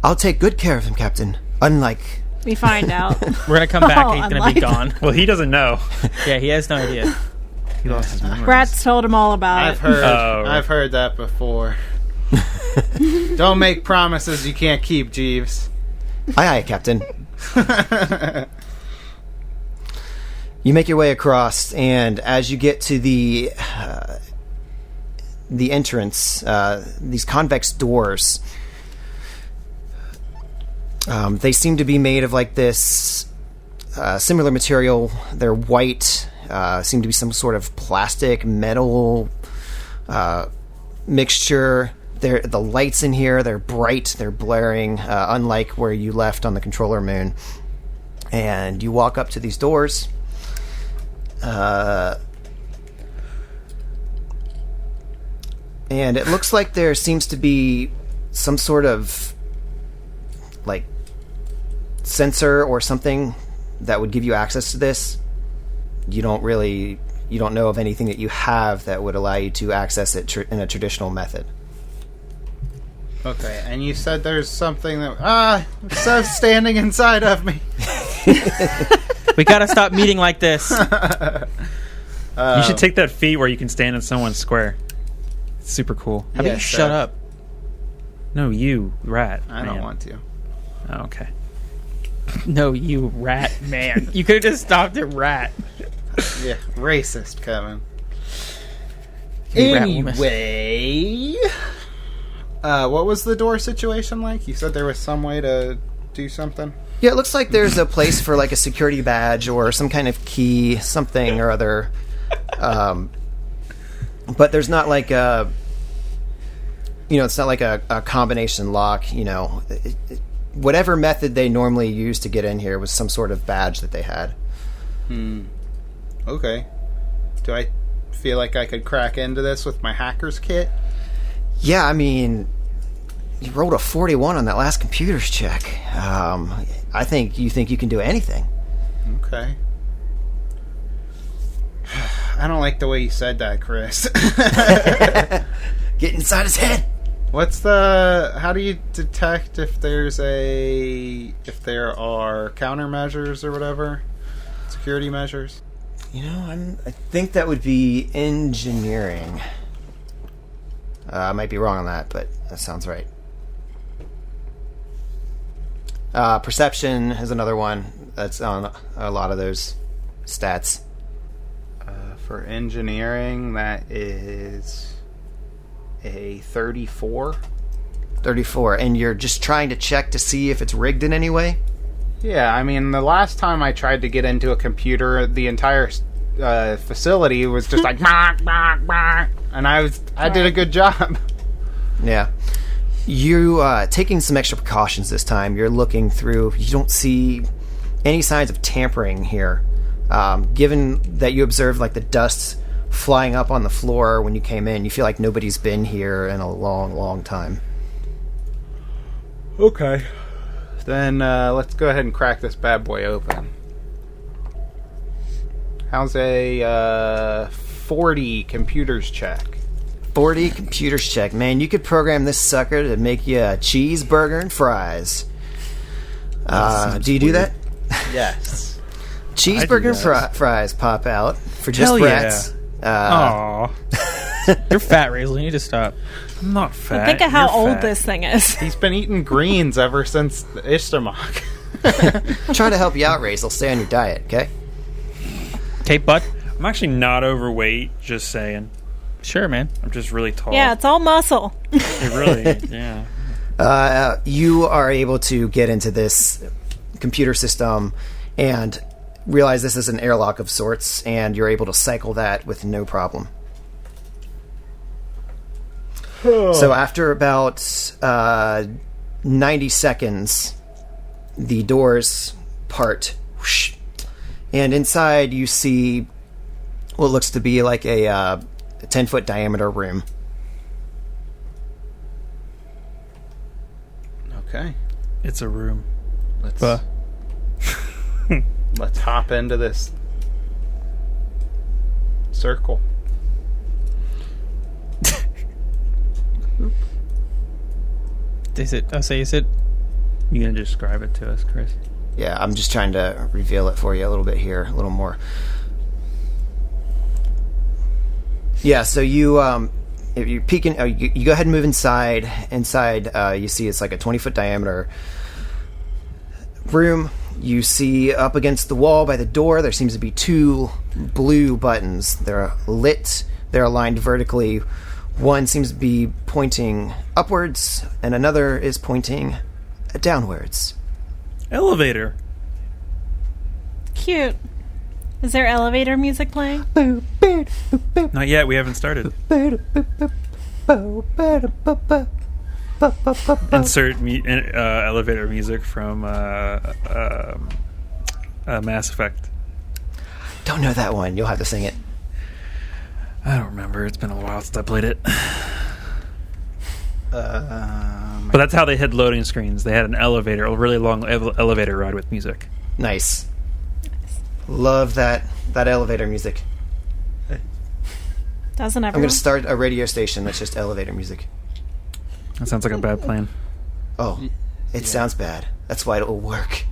B: I'll take good care of him, Captain. Unlike...
D: We find out.
A: We're gonna come back
D: Oh,
A: and he's gonna
D: unlike-
A: be gone.
C: Well, he doesn't know.
A: Yeah, he has no idea.
C: He lost his memory.
D: Rats told him all about
E: I've
D: it.
E: heard.
C: Oh, right.
E: I've heard that before. Don't make promises you can't keep, Jeeves.
B: Aye, aye, Captain. You make your way across, and as you get to the entrance, these convex doors, they seem to be made of like this similar material. They're white, seem to be some sort of plastic, metal mixture. The lights in here, they're bright, they're blaring, unlike where you left on the controller moon. And you walk up to these doors. And it looks like there seems to be some sort of like sensor or something that would give you access to this. You don't know of anything that you have that would allow you to access it in a traditional method.
E: Okay, and you said there's something that so standing inside of me.
A: We gotta stop meeting like this.
C: You should take that feat where you can stand in someone's square. It's super cool.
A: How about you
E: Yes,
A: shut up?
C: No, you rat.
E: I don't
C: man.
E: want to.
C: Oh, okay.
A: No, you rat man. You could have just stopped at rat.
E: Yeah, racist, Kevin.
A: You rat woman.
E: Anyway, what was the door situation like? You said there was some way to do something.
B: Yeah, it looks like there's a place for like a security badge or some kind of key, something or other. But there's not like a, it's not like a combination lock, whatever method they normally use to get in here was some sort of badge that they had.
E: Okay. Do I feel like I could crack into this with my hacker's kit?
B: Yeah, I mean, you rolled a 41 on that last computer's check. I think you can do anything.
E: Okay. I don't like the way you said that, Chris.
B: Get inside his head.
E: How do you detect if there are countermeasures or whatever? Security measures?
B: I think that would be engineering. I might be wrong on that, but that sounds right. Perception is another one that's on a lot of those stats.
E: For engineering, that is a 34.
B: 34, and you're just trying to check to see if it's rigged in any way?
E: Yeah, I mean, the last time I tried to get into a computer, the entire facility was just like, "Bark, bark, bark," and I did a good job.
B: Yeah. You taking some extra precautions this time. You're looking through. You don't see any signs of tampering here. Given that you observed like the dust flying up on the floor when you came in, you feel like nobody's been here in a long, long time.
E: Okay. Then let's go ahead and crack this bad boy open. How's a 40 computers check?
B: 40 computers check. Man, you could program this sucker to make you a cheeseburger and fries. Do you do that?
E: Yes.
B: Cheeseburger and fries pop out for just
C: Hell
B: brats.
C: Aw.
A: You're fat, Razel. You need to stop.
C: I'm not fat.
D: Think of how
C: You're
D: old
C: fat.
D: this thing is.
E: He's been eating greens ever since the Ishtamok.
B: I'm trying to help you out, Razel. Stay on your diet, okay?
A: Okay, bud.
C: I'm actually not overweight, just saying.
A: Sure, man.
C: I'm just really tall.
D: Yeah, it's all muscle.
C: It really, yeah.
B: You are able to get into this computer system and realize this is an airlock of sorts, and you're able to cycle that with no problem. So after about 90 seconds, the doors part, whoosh, and inside you see what looks to be like a 10-foot diameter room.
E: Okay.
C: It's a room.
E: Let's hop into this circle.
A: Is it? Is it?
C: You gonna describe it to us, Chris?
B: Yeah, I'm just trying to reveal it for you a little bit here, a little more. Yeah, so you if you peek in, you go ahead and move inside. Inside, you see it's like a 20-foot diameter room. You see up against the wall by the door, there seems to be 2 blue buttons. They're lit. They're aligned vertically. One seems to be pointing upwards, and another is pointing downwards.
C: Elevator.
D: Cute. Is there elevator music playing?
C: Not yet. We haven't started. Insert elevator music from Mass Effect.
B: Don't know that one. You'll have to sing it.
C: I don't remember. It's been a while since I played it.
E: But
C: But that's how they had loading screens. They had an elevator, a really long elevator ride with music.
B: Nice. Love that elevator music.
D: Doesn't
B: I'm
D: everyone?
B: going to start a radio station that's just elevator music.
C: That sounds like a bad plan.
B: Oh, it sounds bad. That's why it'll work.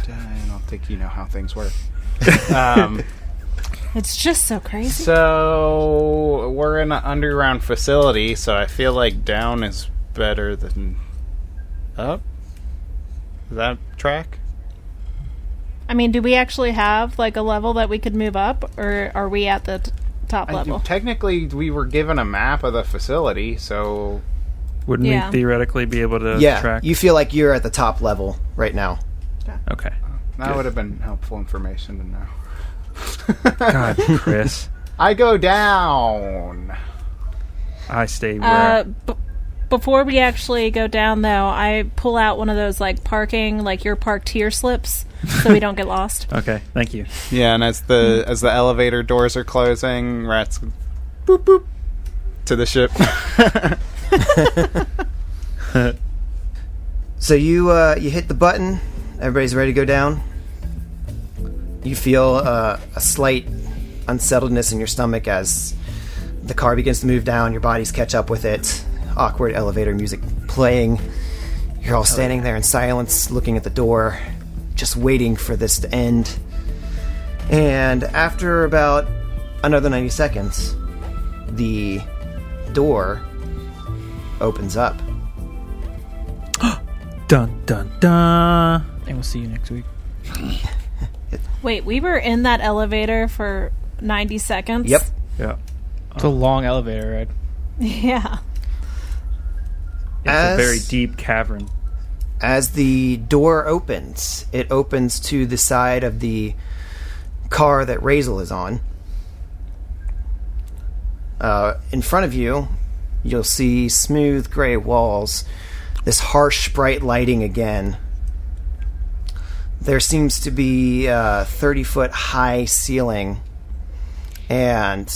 E: I don't think you know how things work.
D: It's just so crazy.
E: So we're in an underground facility, so I feel like down is better than up. Is that track?
D: I mean, do we actually have like a level that we could move up, or are we at the top level?
E: Technically, we were given a map of the facility, so
C: Wouldn't
D: Yeah.
C: we theoretically be able to
B: Yeah,
C: track?
B: you feel like you're at the top level right now.
C: Okay.
E: that would have been helpful information to know.
C: God, Chris.
E: I go down.
C: I stay where...
D: Before we actually go down, though, I pull out one of those like parking, like your parked here slips, so we don't get lost.
C: Okay, thank you.
E: Yeah, and as the elevator doors are closing, Rat's boop boop to the ship.
B: So you hit the button. Everybody's ready to go down. You feel a slight unsettledness in your stomach as the car begins to move down. Your bodies catch up with it. Awkward elevator music playing. You're all standing there in silence, looking at the door, just waiting for this to end. And after about another 90 seconds, the door opens up.
C: Dun, dun, dun.
A: And we'll see you next week.
D: Wait, we were in that elevator for 90 seconds?
B: Yep.
C: Yeah.
A: It's a long elevator ride.
D: Yeah.
C: It's a very deep cavern.
B: As the door opens, it opens to the side of the car that Razel is on. In front of you, you'll see smooth gray walls, this harsh, bright lighting again. There seems to be a 30-foot high ceiling, and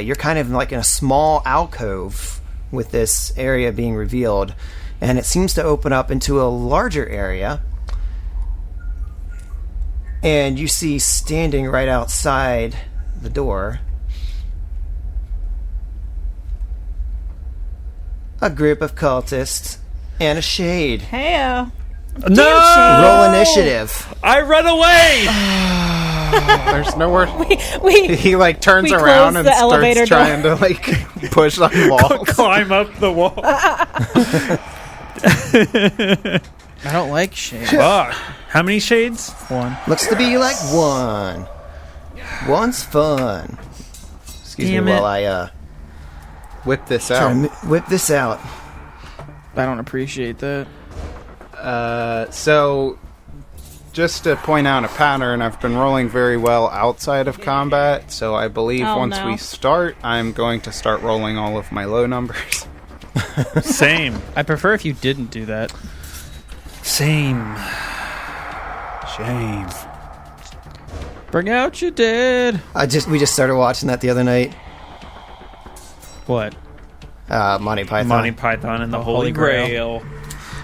B: you're kind of like in a small alcove with this area being revealed, and it seems to open up into a larger area. And you see standing right outside the door a group of cultists, and a shade.
D: Heyo.
C: No!
B: Roll initiative.
C: I run away!
E: There's nowhere.
D: We
E: He like turns
D: We
E: around
D: close
E: and
D: the
E: starts
D: elevator door.
E: trying to like push on walls.
C: Climb up the wall.
A: I don't like shade.
C: Fuck. How many shades?
A: One.
B: Looks to be like one. One's fun. Excuse
C: Damn
B: me
C: it.
B: while I
E: Whip this
B: try
E: out.
B: to whip this out.
A: I don't appreciate that.
E: So, just to point out a pattern, I've been rolling very well outside of combat, so I believe
D: Oh,
E: once
D: no.
E: we start, I'm going to start rolling all of my low numbers.
C: Same.
A: I prefer if you didn't do that.
C: Same.
E: Shame.
A: Bring out your dead.
B: We just started watching that the other night.
A: What?
B: Monty Python.
C: Monty Python and the
A: Oh,
C: Holy
A: Holy Grail.
C: Grail.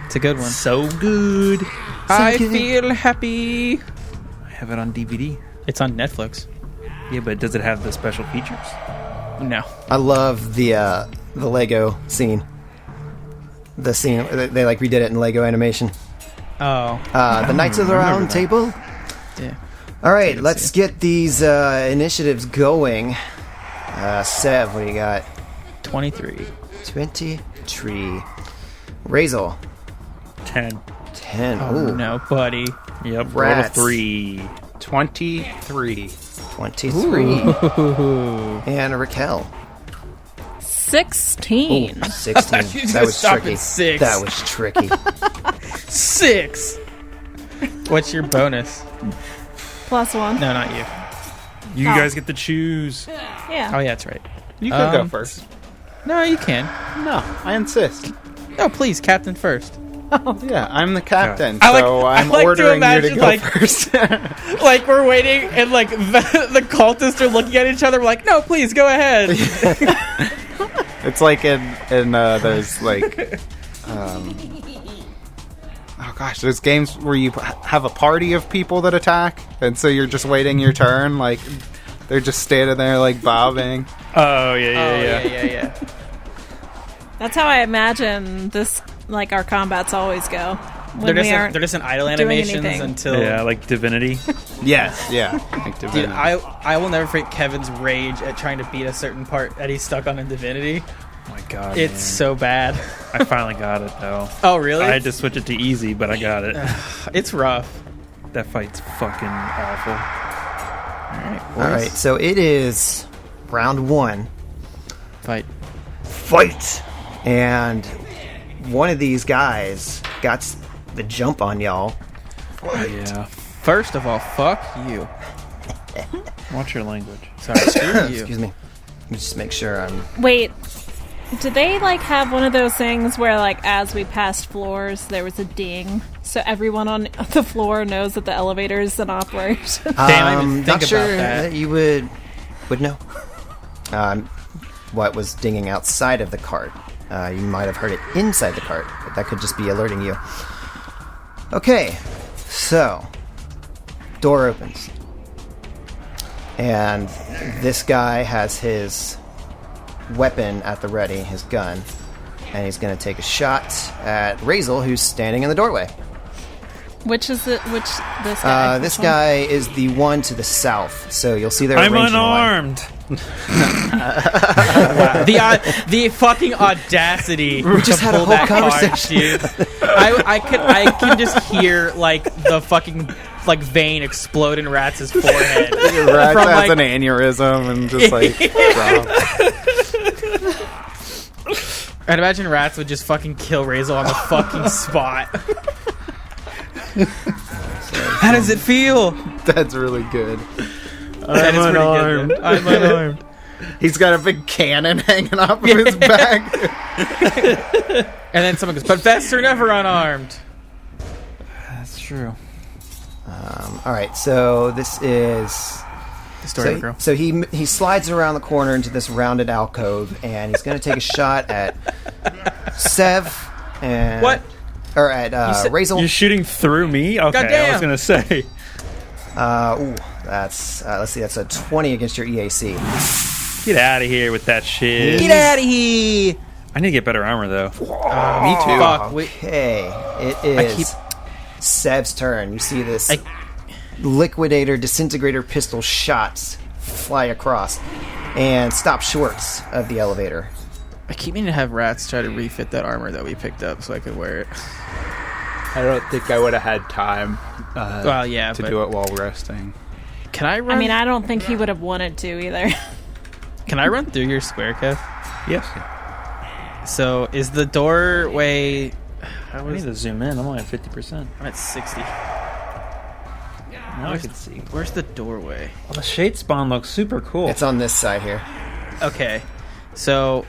A: It's a good one.
C: So good.
A: I
B: good.
A: feel happy.
C: I have it on DVD.
A: It's on Netflix.
C: Yeah, but does it have the special features?
A: No.
B: I love the Lego scene. The scene they like redid it in Lego animation.
A: Oh.
B: The Knights of the Round Table.
A: Yeah.
B: All right, let's get these initiatives going. Sev, what do you got?
A: 23.
B: 23. Razel,
C: 10.
B: 10.
A: Oh,
B: Ooh,
A: no, buddy.
C: Yep.
B: Rats.
C: Roll a 3.
E: 23.
B: 23. And Raquel,
D: 16.
B: 16.
A: She's
B: That
A: gonna
B: was
A: stop
B: tricky.
A: at 6.
B: That was tricky.
A: 6. What's your bonus?
D: +1.
A: No, not you.
C: You
D: Oh.
C: guys get to choose.
D: Yeah.
A: Oh, yeah, that's right.
E: You could go
A: Um,
E: first.
A: No, you can.
E: No, I insist.
A: No, please, Captain first.
E: Yeah, I'm the captain,
A: I like-
E: so
A: I
E: I'm
A: like to
E: ordering you to
A: imagine,
E: go
A: like-
E: first.
A: Like, we're waiting, and, like, the cultists are looking at each other. We're like, no, please, go ahead.
E: It's like in there's like, oh gosh, there's games where you have a party of people that attack, and so you're just waiting your turn. Like they're just standing there like bobbing.
C: Oh, yeah.
A: yeah.
D: That's how I imagine this, like, our combats always go. When we aren't
A: They're just in idle
D: doing
A: animations
D: anything.
A: until...
C: Yeah, like Divinity.
E: Yes, yeah. Like
A: Dude,
E: Divinity.
A: I will never forget Kevin's rage at trying to beat a certain part that he's stuck on in Divinity.
C: Oh my god,
A: It's
C: man.
A: so bad.
C: I finally got it, though.
A: Oh, really?
C: I had to switch it to easy, but I got it.
A: It's rough.
C: That fight's fucking awful.
B: All right, so it is round 1.
A: Fight.
B: Fight! And one of these guys got the jump on y'all.
C: Yeah.
A: First of all, fuck you.
C: Watch your language.
A: Sorry, screw you.
B: Excuse me. Let me just make sure I'm...
D: Wait, did they, like, have one of those things where, like, as we passed floors, there was a ding, so everyone on the floor knows that the elevator is in operation?
A: Damn, I didn't even
B: not
A: think
B: sure
A: about that.
B: you would know. What was dinging outside of the cart. You might have heard it inside the cart, but that could just be alerting you. Okay, so door opens, and this guy has his weapon at the ready, his gun, and he's going to take a shot at Razel, who's standing in the doorway.
D: Which is it? Which this guy?
B: This guy is the one to the south, so you'll see they're
C: I'm
B: arranged in a line.
C: unarmed.
A: The fucking audacity
B: just
A: to
B: had a
A: pull
B: whole
A: that card,
B: conversation.
A: dude. I can just hear like the fucking like vein explode in Ratz's forehead.
E: Rax
A: From,
E: has
A: like-
E: an aneurysm and just like drop.
A: I'd imagine Rats would just fucking kill Razel on the fucking spot. How does it feel?
E: That's really good.
A: That is pretty good. Though. I'm unarmed.
E: He's got a big cannon hanging off of his back.
A: And then someone goes, "But vests are never unarmed."
C: That's true.
B: All right, so this is
A: The story of a girl.
B: so he slides around the corner into this rounded alcove, and he's going to take a shot at Sev and
A: What?
B: or at
A: said-
B: Razel.
C: You're shooting through me? Okay, I
A: Goddamn.
C: was gonna say.
B: That's let's see, that's a 20 against your EAC.
C: Get out of here with that shit.
A: Get out of here!
C: I need to get better armor, though.
A: Me too. Fuck.
B: Okay, it is Sev's turn. You see this liquidator, disintegrator pistol shots fly across and stop short of the elevator.
A: I keep meaning to have Rats try to refit that armor that we picked up so I could wear it.
F: I don't think I would have had time
A: to
F: do it while resting.
A: Can I run?
D: I mean, I don't think he would have wanted to either.
A: Can I run through your square, Kev?
C: Yes.
A: So, is the doorway...
C: I need to zoom in. I'm only at 50%.
A: I'm at 60.
C: Now I can see.
A: Where's the doorway?
C: Well, the shade spawn looks super cool.
B: It's on this side here.
A: Okay. So,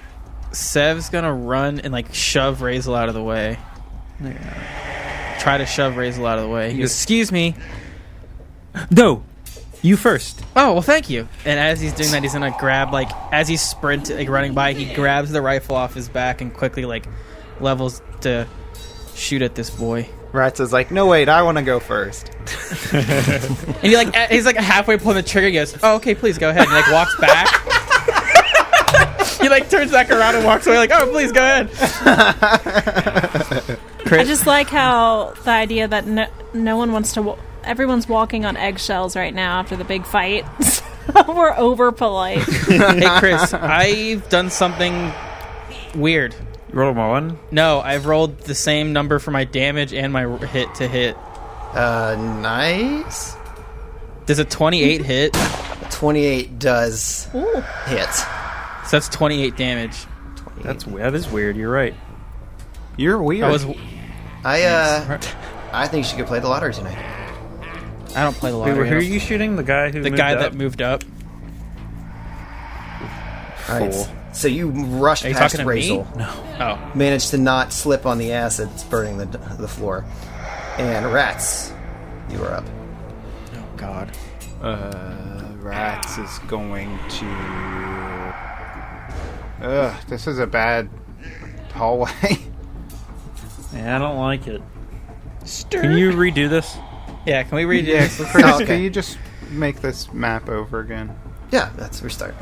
A: Sev's gonna run and, like, shove Razel out of the way. Try to shove Razel out of the way. He goes, excuse me.
C: No! You first.
A: Oh, well, thank you. And as he's doing that, he's gonna grab, like, as he's running by, he grabs the rifle off his back and quickly, like, levels to shoot at this boy.
E: Rats is like, no, wait, I want to go first.
A: And he's like halfway pulling the trigger. He goes, oh, okay, please go ahead. And, like, walks back. He, like, turns back around and walks away, like, oh, please go ahead.
D: I just like how the idea that no one wants to... Everyone's walking on eggshells right now after the big fight. We're over polite.
A: Hey, Chris, I've done something weird.
C: You rolled my one?
A: No, I've rolled the same number for my damage and my hit to hit.
B: Nice.
A: Does a 28 hit?
B: 28 does hit.
A: So that's 28 damage.
C: That is weird. You're right.
E: You're weird.
B: I think you should play the lottery tonight.
A: I don't play the
C: Wait,
A: lottery.
C: who are you shooting? The guy who
A: that moved up.
B: All right. So you rush
A: Are you
B: past
A: talking to me?
B: Razel.
A: No. Oh.
B: Managed to not slip on the acid that's burning the floor. And Rats, you are up.
A: Oh, God.
F: Rats is going to... this is a bad hallway.
C: Yeah, I don't like it. Can you redo this?
A: Yeah, can we redo
F: Yes,
A: this?
F: Chris,
B: Oh, okay.
F: can you just make this map over again?
B: Yeah, that's restart.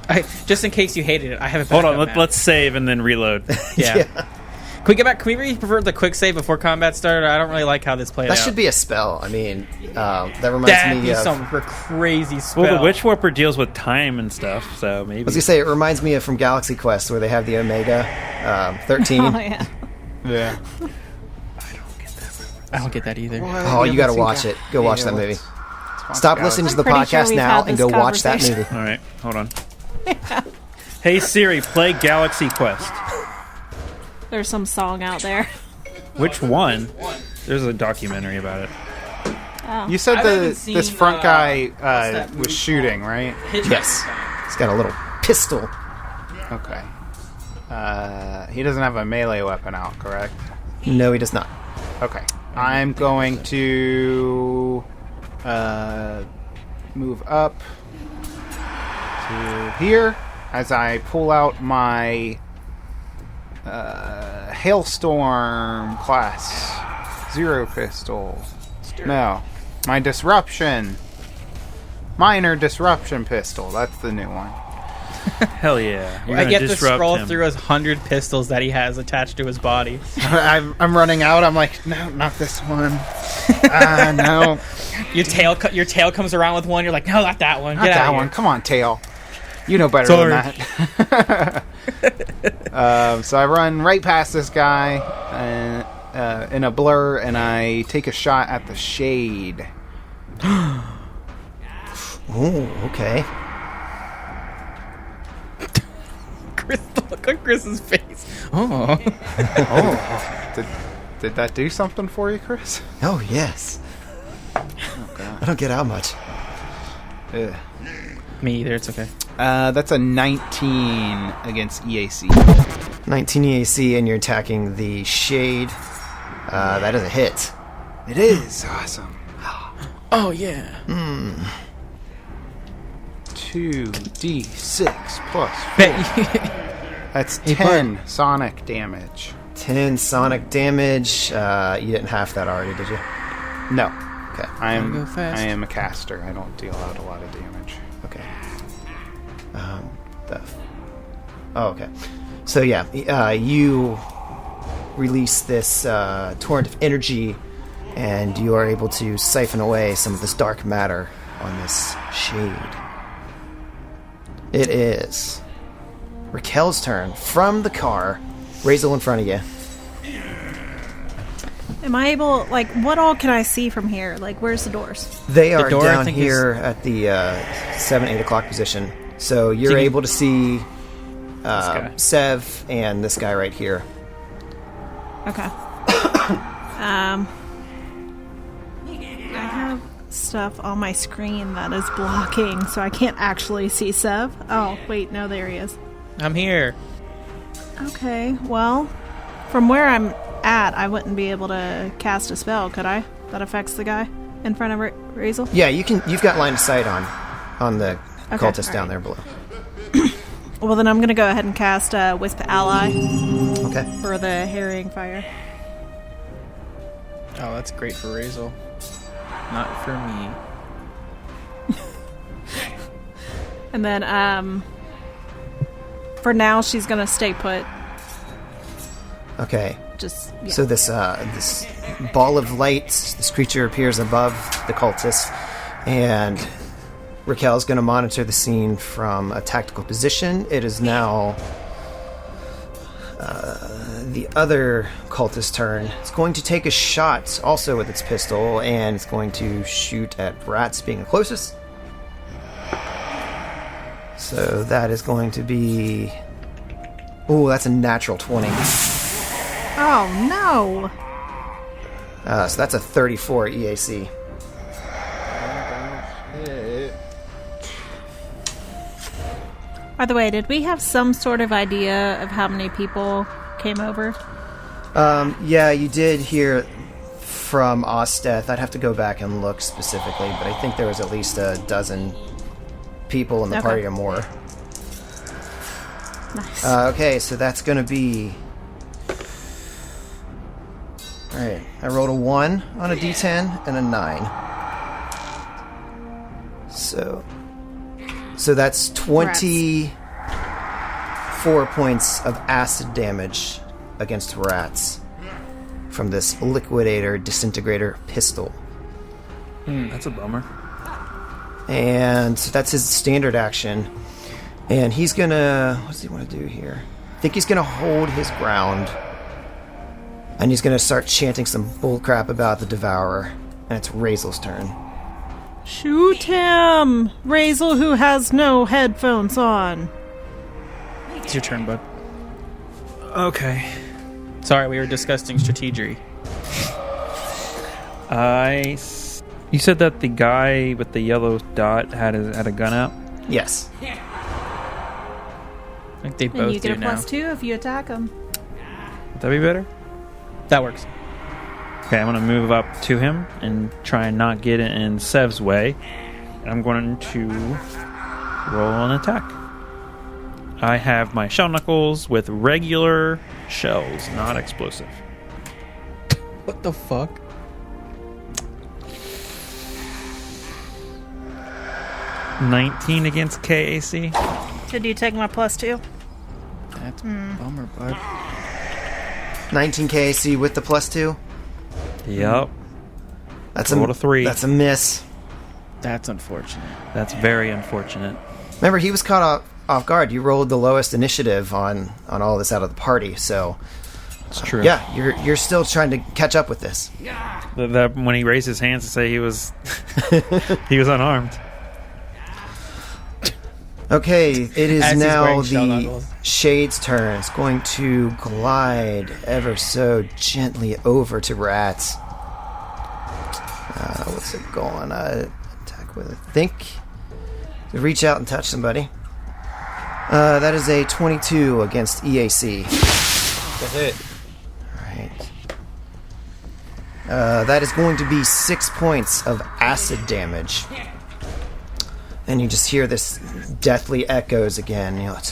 C: Thanks.
A: Just in case you hated it, I have a
C: Hold
A: backup
C: on,
A: map.
C: let's save and then reload.
A: Yeah. Can we get back? Can we prefer the quick save before combat started? I don't really like how this played out.
B: That should be a spell. I mean, that reminds
A: That'd
B: me
A: be
B: of...
A: some crazy spell.
C: Well, the Witch Warper deals with time and stuff, so maybe.
B: I was going to say, it reminds me of from Galaxy Quest, where they have the Omega 13.
D: Oh, yeah.
F: Yeah.
A: I don't get that either.
B: Oh, you got to watch it. Go watch that movie. Stop listening to the
D: pretty sure
B: podcast
D: we've
B: now
D: had
B: and
D: this
B: go watch that
D: conversation.
B: movie.
C: All right, hold on. Hey Siri, play Galaxy Quest.
D: There's some song out there.
C: Which one? There's a documentary about it.
F: You said
A: I haven't
F: this
A: seen,
F: front guy
A: that movie
F: was shooting, right?
B: Yes. He's got a little pistol.
F: Okay. He doesn't have a melee weapon out, correct?
B: No, he does not.
F: Okay. I'm going to move up to here as I pull out my Hailstorm class 0 pistol. No, my disruption. Minor disruption pistol. That's the new one.
C: Hell yeah! You're
A: I
C: gonna
A: get to
C: disrupt
A: scroll
C: him.
A: through his 100 pistols that he has attached to his body.
F: I'm running out. I'm like, no, not this one. No,
A: Your tail comes around with one. You're like, no, not that one.
F: not
A: Get out
F: that
A: of
F: one.
A: here.
F: Come on, tail. You know better
A: Sorry.
F: than that. So I run right past this guy in a blur, and I take a shot at the shade.
B: Oh, okay.
A: Chris, look on Chris's face. Oh.
F: Did that do something for you, Chris?
B: Oh, yes. I don't get out much.
F: Ugh.
A: Me either. It's okay.
F: That's a 19 against EAC.
B: 19 EAC, and you're attacking the shade. That is a hit.
F: It is awesome.
A: Oh yeah.
F: 2d6 plus 4.
A: Bet
F: That's 10 sonic damage.
B: 10 sonic damage. You didn't half that already, did you?
F: No,
B: Okay.
F: I
A: go fast.
F: am a caster. I don't deal out a lot of damage.
B: Okay. The Oh, okay. So yeah, you release this torrent of energy, and you are able to siphon away some of this dark matter on this shade. It is Raquel's turn. From the car, Razel in front of you.
D: Am I able, like, what all can I see from here? Like, where's the doors?
B: They are
A: door, I
B: down
A: think,
B: here at the 7, 8 o'clock position. So you're
A: So you can-
B: able to see
C: guy.
B: Sev and this guy right here.
D: Okay. I have stuff on my screen that is blocking, so I can't actually see Sev. Oh, wait, no, there he is.
A: I'm here.
D: Okay, well, from where I'm at, I wouldn't be able to cast a spell, could I? That affects the guy in front of Razel?
B: Yeah, you can. You've got line of sight on the
D: Okay,
B: cultist down
D: alright.
B: there below.
D: Well, then I'm going to go ahead and cast Wisp Ally
B: Okay.
D: for the harrying fire.
A: Oh, that's great for Razel. Not for me.
D: And then, for now, she's going to stay put.
B: Okay.
D: Just, yeah.
B: So this ball of light, this creature appears above the cultist, and Raquel's going to monitor the scene from a tactical position. It is now the other cultist's turn. It's going to take a shot, also with its pistol, and it's going to shoot at Rats being the closest. So that is going to be... Oh, that's a natural 20.
D: Oh, no!
B: So that's a 34 EAC.
D: By the way, did we have some sort of idea of how many people came over?
B: Yeah, you did hear from Osteth. I'd have to go back and look specifically, but I think there was at least a dozen people in the
D: Okay.
B: party or more.
D: Nice.
B: Okay, so that's going to be... Alright, I rolled a 1 on a d10 and a 9. So that's 24 points of acid damage against Rats from this Liquidator Disintegrator pistol.
C: That's a bummer.
B: And that's his standard action. And he's gonna... What does he want to do here? I think he's gonna hold his ground. And he's gonna start chanting some bullcrap about the Devourer. And it's Razel's turn.
D: Shoot him! Razel, who has no headphones on.
A: It's your turn, bud.
C: Okay.
A: Sorry, we were discussing strategy.
C: You said that the guy with the yellow dot had a gun out?
B: Yes.
A: I think they
D: And
A: both
D: you get
A: do
D: a
A: now.
D: +2 if you attack him.
C: Would that be better?
A: That works.
C: Okay, I'm going to move up to him and try and not get in Sev's way. And I'm going to roll an attack. I have my shell knuckles with regular shells, not explosive.
A: What the fuck?
C: $19 against KAC.
D: Did you take my +2?
A: That's a bummer, bud.
B: 19 KAC with the +2.
C: Yep.
B: That's
C: Rolled a 3.
B: That's a miss.
A: That's unfortunate.
C: That's very unfortunate.
B: Remember, he was caught off guard. You rolled the lowest initiative on all this out of the party, so
C: It's true.
B: yeah, you're still trying to catch up with this.
C: That when he raised his hands to say he was he was unarmed.
B: Okay, it is
A: As he's
B: now
A: wearing shell
B: the
A: goggles.
B: Shade's turn. It's going to glide ever so gently over to Rats. What's it going? Attack with, I think. To reach out and touch somebody. That is a 22 against EAC.
E: The hit.
B: Alright. That is going to be 6 points of acid damage. And you just hear this deathly echoes again. You know, it's...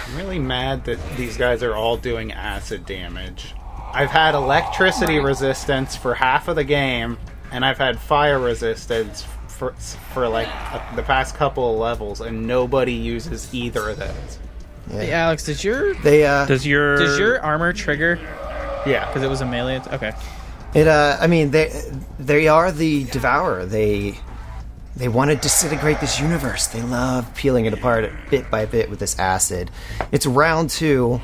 E: I'm really mad that these guys are all doing acid damage. I've had electricity resistance for half of the game, and I've had fire resistance for like the past couple of levels, and nobody uses either of those.
B: Yeah.
A: Hey, Alex, does your
C: Does your
A: armor trigger?
E: Yeah.
A: Because it was a melee. Okay.
B: I mean, they are the Devourer. They want to disintegrate this universe. They love peeling it apart bit by bit with this acid. It's round 2.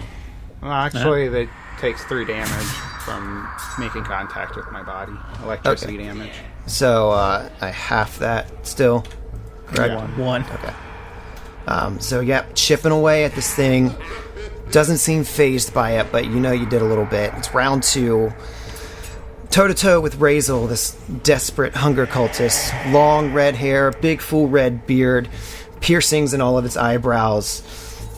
E: Well, actually, that takes 3 damage from making contact with my body. Electricity damage.
B: So I half that still. Correct?
E: Yeah.
A: 1.
B: Okay. So yeah, chipping away at this thing. Doesn't seem phased by it, but you know you did a little bit. It's round 2. Toe-to-toe with Razel, this desperate hunger cultist. Long red hair, big full red beard, piercings in all of its eyebrows,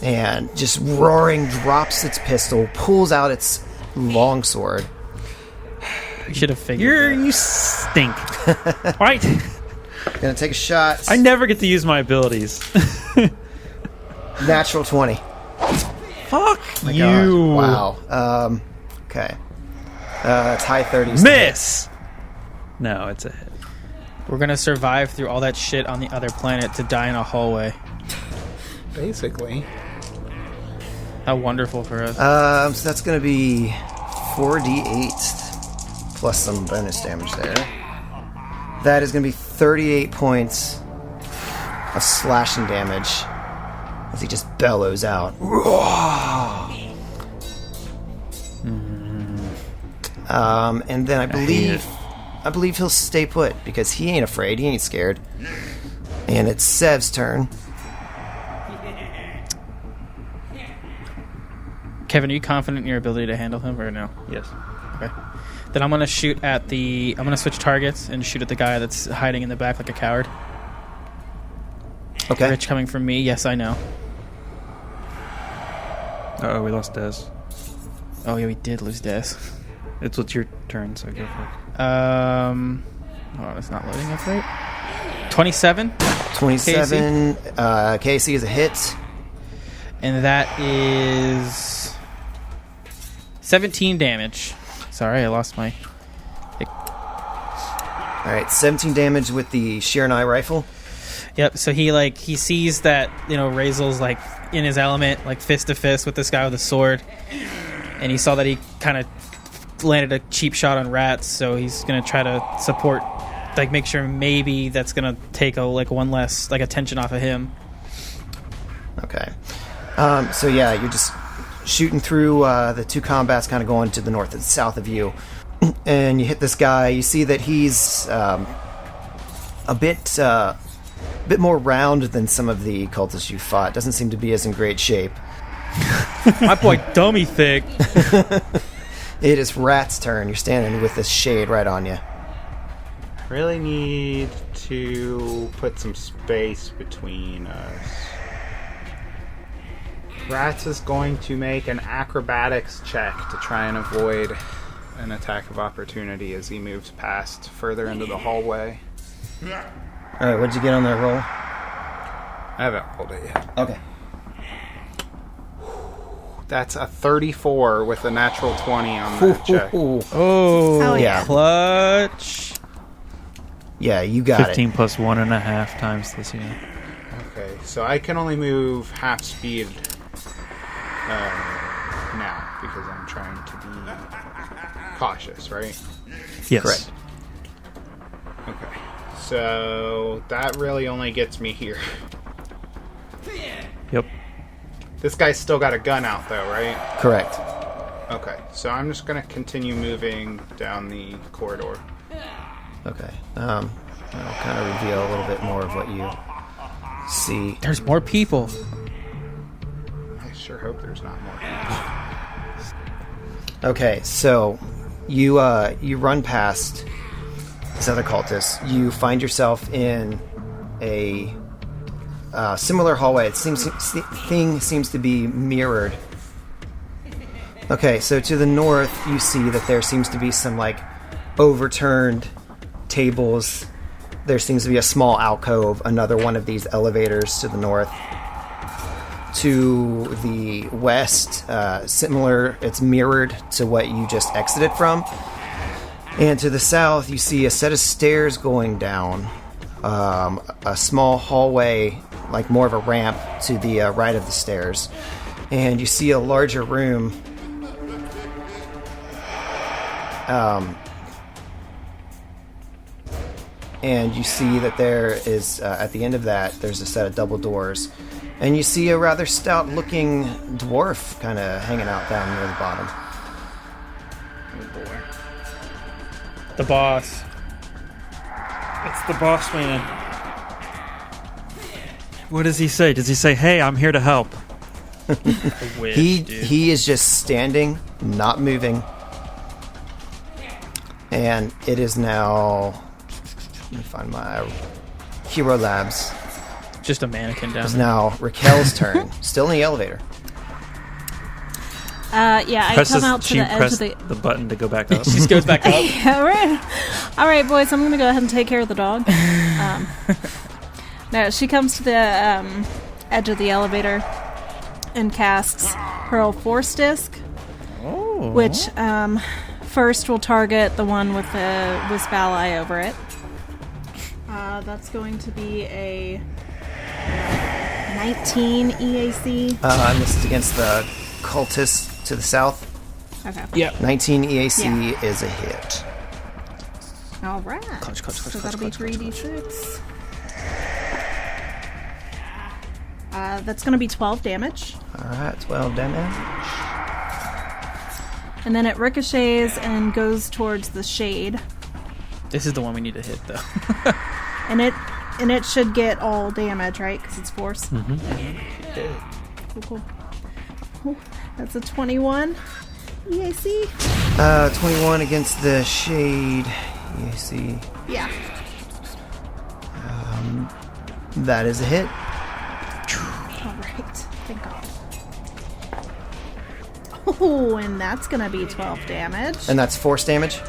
B: and just roaring drops its pistol, pulls out its longsword.
A: You should have figured.
C: You stink. Right?
B: Gonna take a shot.
C: I never get to use my abilities.
B: Natural 20.
C: Fuck
B: My
C: you.
B: God. Wow. Okay. It's high 30s.
C: Miss. No, it's a hit.
A: We're gonna survive through all that shit on the other planet to die in a hallway.
E: Basically.
A: How wonderful for us.
B: So that's gonna be 4d8 plus some bonus damage there. That is gonna be 38 points of slashing damage as he just bellows out. And then I believe he'll stay put because he ain't afraid, he ain't scared. And it's Sev's turn.
A: Kevin, are you confident in your ability to handle him or no?
C: Yes.
A: Okay. Then I'm gonna shoot at I'm gonna switch targets and shoot at the guy that's hiding in the back like a coward.
B: Okay.
A: Rich coming from me, yes I know.
C: Uh-oh, we lost Des.
A: Oh yeah, we did lose Des.
C: It's your turn, so go for it.
A: Oh, it's not loading up right. 27.
B: 27. Casey is a hit.
A: And that is 17 damage. Sorry, I lost my...
B: Alright, 17 damage with the Shiranai rifle.
A: Yep, so he sees that, Razel's like in his element, like fist to fist with this guy with a sword. And he saw that he kind of landed a cheap shot on rats, so he's going to try to support, make sure maybe that's going to take one less attention off of him.
B: Okay. So yeah, you're just shooting through the 2 combats kind of going to the north and south of you. And you hit this guy. You see that he's a bit more round than some of the cultists you fought. Doesn't seem to be as in great shape.
A: My boy dummy thick.
B: It is Rat's turn. You're standing with this shade right on you.
E: Really need to put some space between us. Rats is going to make an acrobatics check to try and avoid an attack of opportunity as he moves past further into the hallway.
B: Alright, what'd you get on that roll?
E: I haven't rolled it yet.
B: Okay.
E: That's a 34 with a natural 20 on that check.
A: Oh,
D: Hell
B: yeah.
A: Clutch.
B: Yeah, you got
C: 15
B: it.
C: plus 1.5 times this,
E: Okay, so I can only move half speed now because I'm trying to be cautious, right?
C: Yes.
B: Correct.
E: Okay, so that really only gets me here.
C: Yep.
E: This guy's still got a gun out though, right?
B: Correct.
E: Okay, so I'm just gonna continue moving down the corridor.
B: Okay. I'll kind of reveal a little bit more of what you see.
A: There's more people.
E: I sure hope there's not more.
B: Okay, so you run past this other cultist. You find yourself in a similar hallway. Thing seems to be mirrored. Okay, so to the north, you see that there seems to be some overturned tables. There seems to be a small alcove, another one of these elevators to the north. To the west, similar, it's mirrored to what you just exited from. And to the south, you see a set of stairs going down. a small hallway, like more of a ramp to the right of the stairs. And you see a larger room. And you see that there is, at the end of that, there's a set of double doors. And you see a rather stout-looking dwarf kind of hanging out down near the bottom.
A: The boss.
C: It's the boss man. What does he say? Does he say, "Hey, I'm here to help"?
B: He is just standing, not moving. And it is now... Let me find my Hero Labs.
A: Just a mannequin down
B: It's
A: there.
B: now Raquel's turn. Still in the elevator.
D: Yeah, I come out to the edge of
C: the button to go back up.
A: She just goes back up.
D: Yeah, right. All right, boys, I'm going to go ahead and take care of the dog. No, she comes to the edge of the elevator and casts Hurl Force Disc, which first will target the one with the Wisp Ally over it. That's going to be a 19 EAC.
B: And this is against the cultist to the south.
D: Okay.
A: Yep.
B: 19 EAC is a hit.
D: All right. So that'll be 3d6. That's going to be 12 damage.
B: Alright, 12 damage.
D: And then it ricochets and goes towards the shade.
A: This is the one we need to hit, though.
D: And it should get all damage, right? Because it's force.
C: Mm-hmm.
D: Cool. Oh, that's a 21 EAC.
B: 21 against the shade EAC.
D: Yeah.
B: That is a hit.
D: All right. Thank God. Oh, and that's going to be 12 damage.
B: And that's force damage?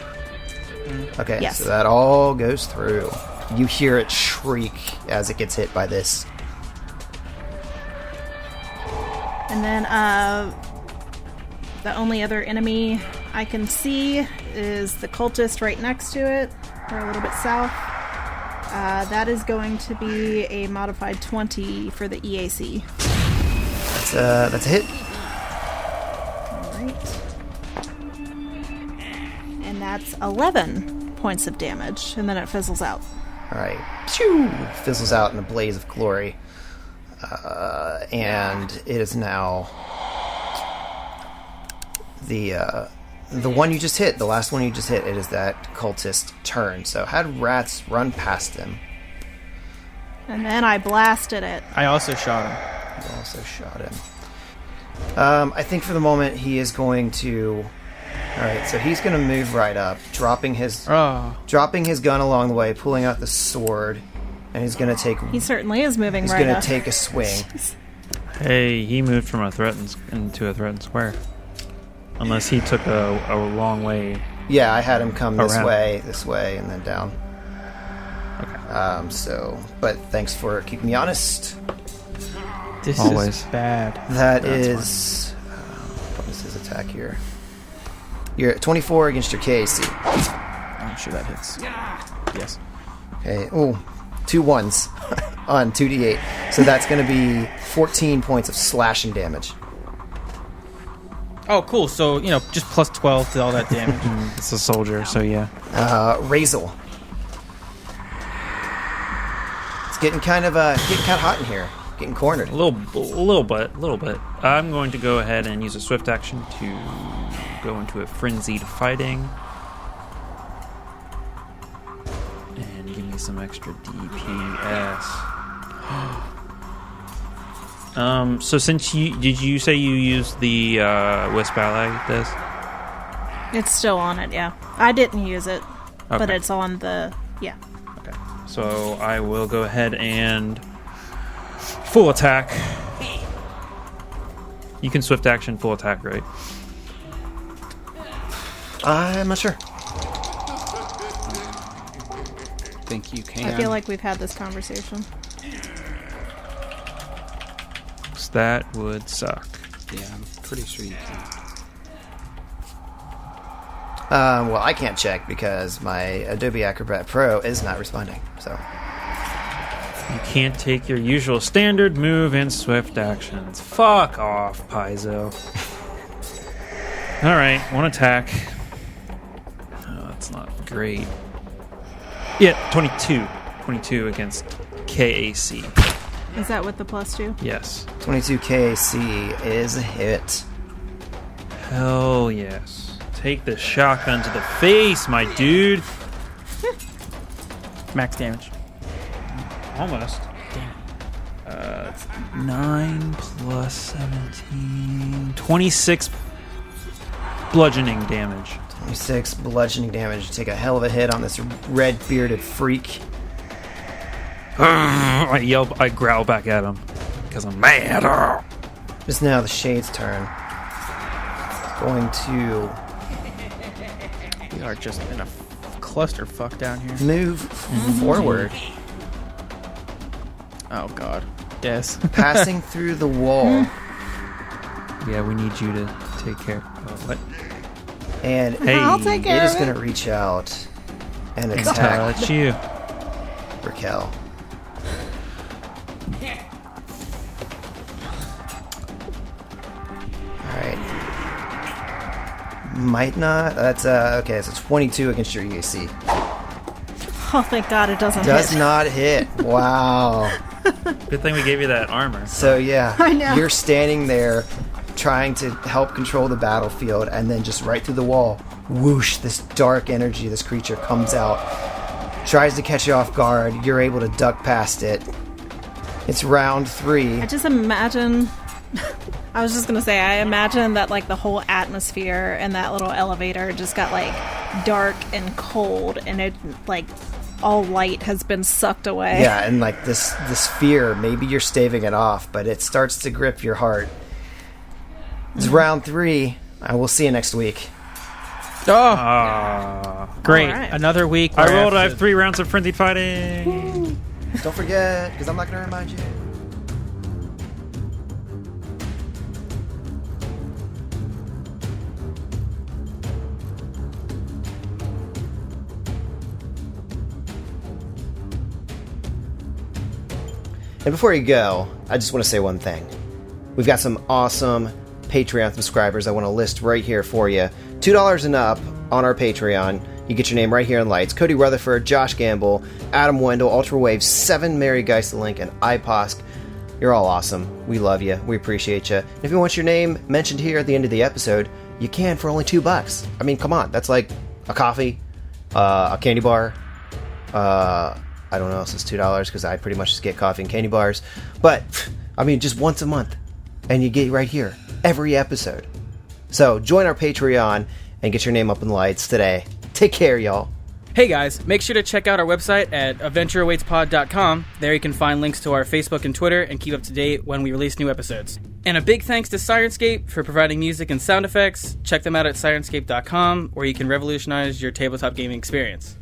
B: Okay,
D: Yes.
B: so that all goes through. You hear it shriek as it gets hit by this.
D: And then the only other enemy I can see is the cultist right next to it, or a little bit south. That is going to be a modified 20 for the EAC.
B: That's a hit.
D: Alright. And that's 11 points of damage, and then it fizzles out.
B: Alright. Phew! Fizzles out in a blaze of glory. And it is now the one you just hit, the last one you just hit, it is that cultist turn. So had rats run past him.
D: And then I blasted it.
A: I also shot him.
B: You also shot him. I think for the moment he is going to... Alright, so he's going to move right up, dropping his gun along the way, pulling out the sword, and he's going to take...
D: He certainly is moving
B: He's
D: right
B: going
D: up.
B: to take a swing.
C: Hey, he moved from into a threatened square. Unless he took a long way.
B: Yeah, I had him come this
C: Around.
B: way, and then down. Okay. But thanks for keeping me honest.
A: This
C: Always.
A: is bad.
B: That is... what is his attack here? You're at 24 against your KAC.
A: I'm sure that hits. Yes.
B: Okay. Oh, 2 1s on 2d8. So that's going to be 14 points of slashing damage.
A: Oh, cool. So, just plus 12 to all that damage.
C: It's a soldier, so yeah.
B: Razel. It's getting kind of hot in here. Getting cornered.
C: A little bit. I'm going to go ahead and use a swift action to go into a frenzied fighting. And give me some extra DPS. So since did you say you used the Wisp Ally this?
D: It's still on it, yeah. I didn't use it, but
C: Okay.
D: it's on the... Yeah.
C: Okay. So I will go ahead and full attack. You can swift action full attack, right?
B: I'm not sure.
F: Think you can.
D: I feel like we've had this conversation.
C: 'Cause that would suck.
F: Yeah, I'm pretty sure you can.
B: Well, I can't check because my Adobe Acrobat Pro is not responding. So
C: You can't take your usual standard move and swift actions. Fuck off, Paizo. Alright, one attack. Oh, that's not great. Yeah, 22. 22 against KAC.
D: Is that with the +2?
C: Yes.
B: 22 KAC is a hit.
C: Hell yes. Take the shotgun to the face, my dude.
A: Max damage.
C: Almost.
A: Damn.
C: It's 9 plus 17. 26 bludgeoning damage.
B: 26 bludgeoning damage. You take a hell of a hit on this red bearded freak.
C: I growl back at him because I'm mad.
B: Just now the Shade's turn. Going to
A: We are just in a clusterfuck down here.
B: move forward,
A: Oh god. Des.
B: passing through the wall,
C: Yeah, we need you to take care. What?
B: and
C: Hey,
D: I'll take
B: it
D: care
B: is
D: of
B: going
D: it.
B: to reach out and attack
C: That's you.
B: Raquel. Alright. Might not. That's okay, so 22 against your EAC.
D: Oh, thank God it doesn't
B: Does
D: hit.
B: not hit. Wow.
C: Good thing we gave you that armor.
B: So yeah,
D: I know.
B: you're standing there trying to help control the battlefield, and then just right through the wall, whoosh, this dark energy, this creature comes out, tries to catch you off guard. You're able to duck past it. It's round 3.
D: I just imagine. I was just gonna say, I imagine that like the whole atmosphere and that little elevator just got like dark and cold, and it like all light has been sucked away.
B: Yeah, and like this fear, maybe you're staving it off, but it starts to grip your heart. It's round 3. I will see you next week.
A: Oh, great.
D: Alright.
A: Another week.
C: I
A: where
C: rolled. I
A: have
C: have
A: to-
C: 3 rounds of frenzied fighting.
B: Don't forget, because I'm not going to remind you. And before you go, I just want to say one thing. We've got some awesome Patreon subscribers I want to list right here for you. $2 and up on our Patreon. You get your name right here in lights. Cody Rutherford, Josh Gamble, Adam Wendell, Ultrawave, 7 Mary Geiselink, and iPosk. You're all awesome. We love you. We appreciate you. If you want your name mentioned here at the end of the episode, you can for only $2. I mean, come on. That's like a coffee, a candy bar, I don't know if it's $2 because I pretty much just get coffee and candy bars. But, I mean, just once a month. And you get right here every episode. So join our Patreon and get your name up in the lights today. Take care, y'all.
G: Hey guys, make sure to check out our website at adventureawaitspod.com. There you can find links to our Facebook and Twitter and keep up to date when we release new episodes. And a big thanks to Sirenscape for providing music and sound effects. Check them out at sirenscape.com, where you can revolutionize your tabletop gaming experience.